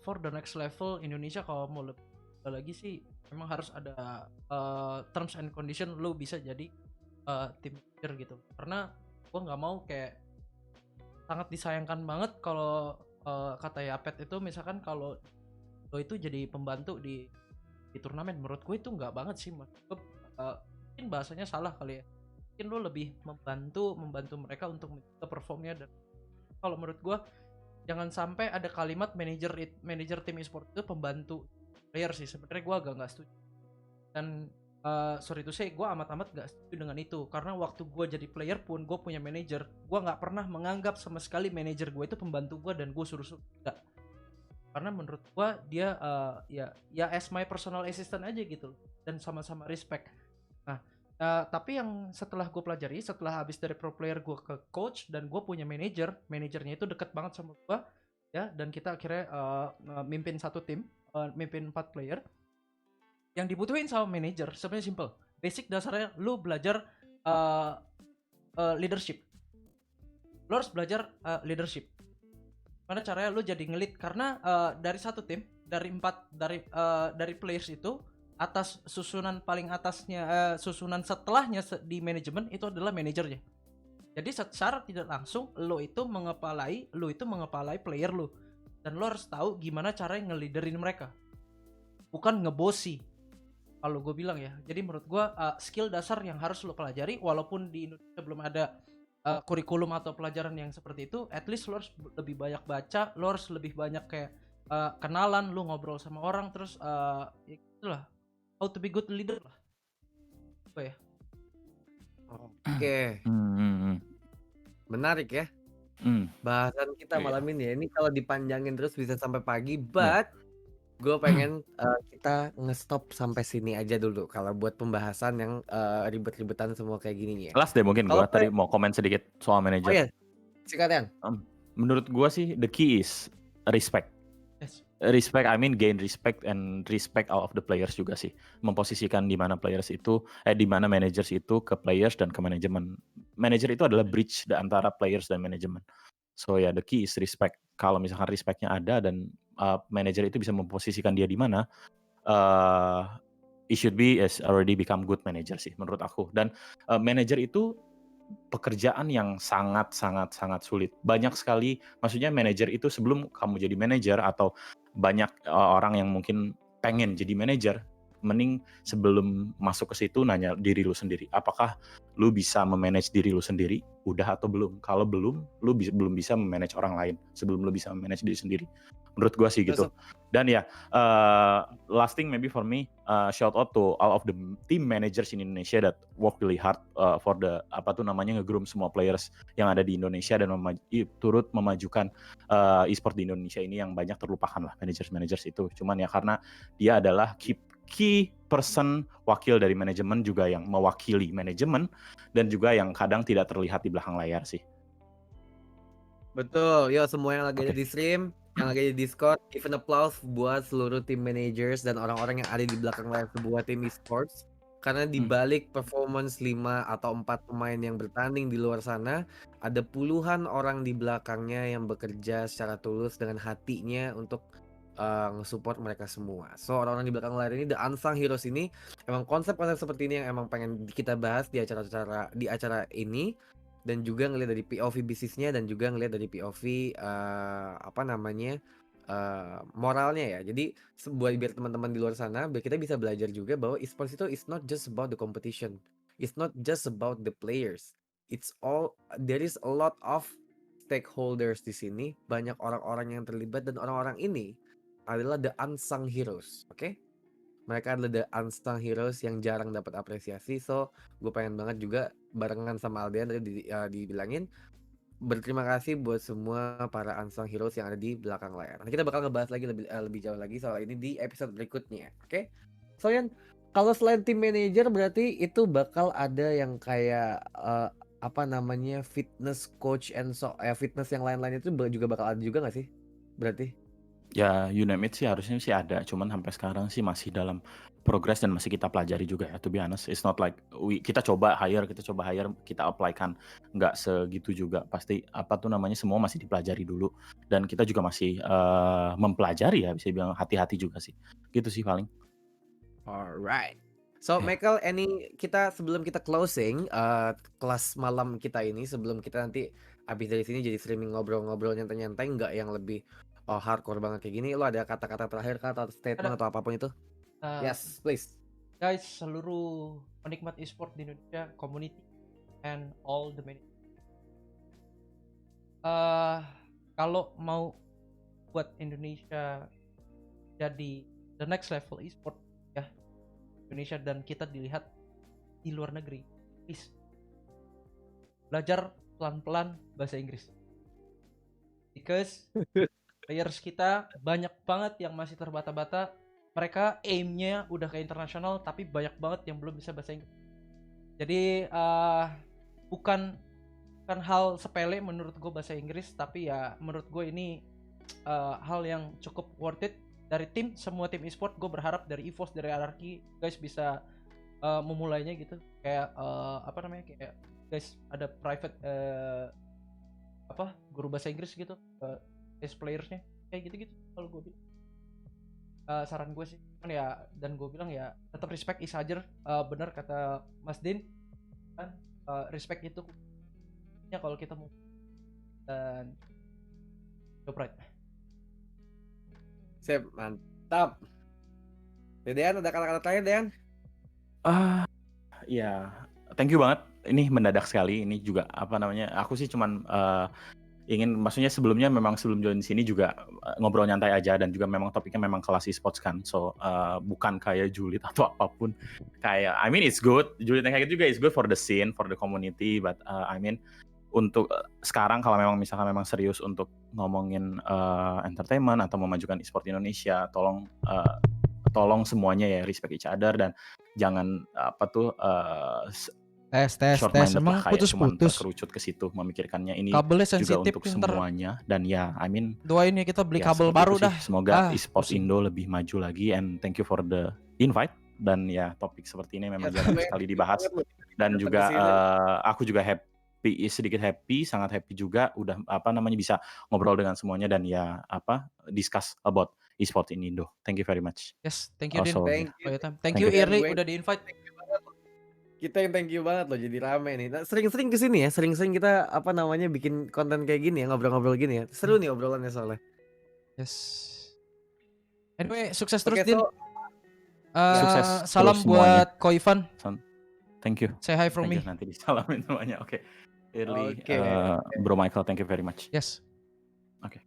Speaker 4: For the next level Indonesia kalau mau lebih lagi sih memang harus ada terms and condition lu bisa jadi tim manager gitu. Karena gua nggak mau kayak sangat disayangkan banget kalau kata Yapet itu misalkan kalau lo itu jadi pembantu di turnamen, menurut gue itu nggak banget sih, Mas. Mungkin bahasanya salah kali ya. Mungkin lo lebih membantu mereka untuk menjaga performnya. Dan kalau menurut gue jangan sampai ada kalimat manajer tim e-sport itu pembantu player sih. Sebenarnya gue agak nggak setuju. Dan sorry to say, gue amat-amat gak setuju dengan itu. Karena waktu gue jadi player pun gue punya manajer, gue nggak pernah menganggap sama sekali manajer gue itu pembantu gue dan gue suruh-suruh. Enggak. Karena menurut gua dia ya as my personal assistant aja gitu dan sama-sama respect. Nah, tapi yang setelah gue pelajari, setelah habis dari pro player gue ke coach dan gue punya manajernya itu deket banget sama gue ya, dan kita akhirnya mimpin satu tim, mimpin 4 player. Yang dibutuhin sama manajer sebenarnya simple, basic dasarnya lu belajar leadership. Lu harus belajar leadership. Mana caranya lu jadi ngelit, karena dari satu tim, dari players itu, atas susunan paling atasnya, susunan setelahnya di manajemen itu adalah manajernya. Jadi secara tidak langsung lu itu mengepalai player lu, dan lu harus tahu gimana caranya ngeliderin mereka, bukan ngebosi kalau gue bilang ya. Jadi menurut gue skill dasar yang harus lu pelajari, walaupun di Indonesia belum ada kurikulum atau pelajaran yang seperti itu, at least lo harus lebih banyak baca, lo harus lebih banyak kayak kenalan, lo ngobrol sama orang, terus ya itulah, how to be good leader lah. Apa ya?
Speaker 2: Oke, menarik ya bahasan kita
Speaker 3: Iya.
Speaker 2: malam ini ya. Ini kalau dipanjangin terus bisa sampai pagi,
Speaker 3: Iya.
Speaker 2: but gue pengen kita nge-stop sampai sini aja dulu kalau buat pembahasan yang ribet-ribetan semua kayak gini nih ya.
Speaker 3: Last deh mungkin
Speaker 2: Kalau
Speaker 3: gua tadi mau komen sedikit soal
Speaker 2: oh
Speaker 3: manajer.
Speaker 2: ya, sikat Yan.
Speaker 3: Menurut gua sih the key is respect.
Speaker 4: Yes.
Speaker 3: Respect, I mean gain respect and respect all of the players juga sih. Memposisikan di mana players itu, di mana managers itu ke players dan ke manajemen. Manager itu adalah bridge antara players dan manajemen. So ya, the key is respect. Kalau misalkan respectnya ada dan manager itu bisa memposisikan dia di mana, it should be as already become good manager sih menurut aku. Dan manager itu pekerjaan yang sangat sulit. Banyak sekali, maksudnya manajer itu sebelum kamu jadi manajer atau banyak orang yang mungkin pengen jadi manajer, mending sebelum masuk ke situ nanya diri lu sendiri. Apakah lu bisa memanage diri lu sendiri? Udah atau belum? Kalau belum, lu belum bisa memanage orang lain sebelum lu bisa memanage diri sendiri. Menurut gua sih gitu. Dan ya, last thing maybe for me, shout out to all of the team managers in Indonesia that work really hard for the nge-groom semua players yang ada di Indonesia dan turut memajukan e-sport di Indonesia ini yang banyak terlupakan lah managers itu. Cuman ya karena dia adalah key person, wakil dari manajemen juga yang mewakili manajemen dan juga yang kadang tidak terlihat di belakang layar sih.
Speaker 2: Betul, yo semua yang lagi ada di stream, yang lagi di Discord, give an applause buat seluruh tim managers dan orang-orang yang ada di belakang layar sebuah tim esports. Karena di balik performance 5 atau 4 pemain yang bertanding di luar sana, ada puluhan orang di belakangnya yang bekerja secara tulus dengan hatinya untuk nge-support mereka semua. So orang-orang di belakang layar ini, the unsung heroes ini, emang konsep-konsep seperti ini yang emang pengen kita bahas di acara ini. Dan juga ngelihat dari POV bisnisnya dan juga ngelihat dari POV moralnya ya. Jadi buat biar teman-teman di luar sana, biar kita bisa belajar juga bahwa esports itu is not just about the competition, it's not just about the players, there is a lot of stakeholders di sini, banyak orang-orang yang terlibat dan orang-orang ini adalah the unsung heroes, oke? Mereka adalah the unsung heroes yang jarang dapat apresiasi. So gue pengen banget juga barengan sama Aldean tadi dibilangin, berterima kasih buat semua para unsung heroes yang ada di belakang layar. Nanti kita bakal ngebahas lagi lebih jauh lagi soal ini di episode berikutnya, oke? So Yan, kalau selain tim manager berarti itu bakal ada yang kayak fitness coach and fitness yang lain-lain itu juga bakal ada juga nggak sih? Berarti?
Speaker 3: Ya, you name it sih harusnya sih ada, cuman sampai sekarang sih masih dalam progress dan masih kita pelajari juga ya. To be honest, it's not like kita coba hire, kita apply-kan, nggak segitu juga. Pasti semua masih dipelajari dulu dan kita juga masih mempelajari ya, bisa bilang hati-hati juga sih. Gitu sih paling.
Speaker 2: Alright. So Michael, kita sebelum kita closing kelas malam kita ini, sebelum kita nanti habis dari sini jadi streaming ngobrol-ngobrol nyantai-nyantai, nggak yang lebih hardcore banget kayak gini, lo ada kata-kata terakhir atau statement atau apapun itu? Yes, please.
Speaker 4: Guys, seluruh penikmat e-sport di Indonesia, community and all the managers, kalau mau buat Indonesia jadi the next level e-sport ya, Indonesia dan kita dilihat di luar negeri, please belajar pelan-pelan bahasa Inggris, because players kita banyak banget yang masih terbata-bata. Mereka aim-nya udah ke internasional tapi banyak banget yang belum bisa bahasa Inggris. Jadi bukan hal sepele menurut gue bahasa Inggris, tapi ya menurut gue ini hal yang cukup worth it dari semua tim e-sport. Gue berharap dari EVOS, dari Anarchy guys bisa memulainya gitu, kayak apa namanya, kayak guys ada private guru bahasa Inggris gitu guys playersnya, kayak gitu-gitu kalau gue bilang. Saran gue sih ya, dan gue bilang ya tetap respect is hajar. Bener kata Mas Din kan, respect itu ya kalau kita mau, dan job right.
Speaker 2: Sip, mantap. Dean, ada kata-kata terakhir, Dean?
Speaker 3: Ya, thank you banget. Ini mendadak sekali. Ini juga apa namanya? Aku sih cuman ingin, maksudnya sebelumnya memang sebelum join sini juga ngobrol nyantai aja, dan juga memang topiknya memang kelas e-sports kan. So bukan kayak julid atau apapun. Kayak I mean it's good. Julid yang kayak gitu juga is good for the scene, for the community, but I mean untuk sekarang kalau memang misalkan memang serius untuk ngomongin entertainment atau memajukan e-sport Indonesia, tolong semuanya ya respect each other, dan jangan
Speaker 4: tes
Speaker 3: short minded
Speaker 4: emang
Speaker 3: lah, kayak cuman
Speaker 4: putus-putus
Speaker 3: terkerucut ke situ. Memikirkannya ini
Speaker 4: kabelnya
Speaker 3: juga
Speaker 4: sensitif
Speaker 3: untuk
Speaker 4: nih, ntar
Speaker 3: semuanya, dan ya I mean
Speaker 4: doain ya kita beli
Speaker 3: ya
Speaker 4: kabel
Speaker 3: seperti
Speaker 4: baru
Speaker 3: itu sih.
Speaker 4: dah.
Speaker 3: Semoga e-sport
Speaker 4: Pusing.
Speaker 3: Indo lebih maju lagi, and thank you for the invite. Dan ya topik seperti ini memang jarang sekali dibahas, dan juga aku juga sedikit happy, sangat happy juga udah bisa ngobrol dengan semuanya, dan ya discuss about e-sport in Indo. Thank you very much.
Speaker 4: Yes, thank you Din.
Speaker 3: Also,
Speaker 2: Thank you.
Speaker 4: Thank
Speaker 3: Thank
Speaker 4: you
Speaker 3: you.
Speaker 4: Irli
Speaker 2: Gue-
Speaker 4: udah di invite.
Speaker 2: Kita yang thank you banget loh, jadi rame nih. Nah, sering-sering kesini ya, sering-sering kita bikin konten kayak gini ya, ngobrol-ngobrol gini ya. Seru nih obrolannya soalnya.
Speaker 4: Yes. Anyway, sukses terus
Speaker 2: Oke,
Speaker 4: Din.
Speaker 3: Sukses
Speaker 4: Salam
Speaker 3: terus semuanya.
Speaker 4: buat Koivan.
Speaker 3: Thank you.
Speaker 4: Say hi from
Speaker 3: Thank
Speaker 4: me.
Speaker 3: you, nanti disalamin semuanya. Oke. Early,
Speaker 2: Oke.
Speaker 3: Bro Michael, thank you very much.
Speaker 4: Yes.
Speaker 2: Oke.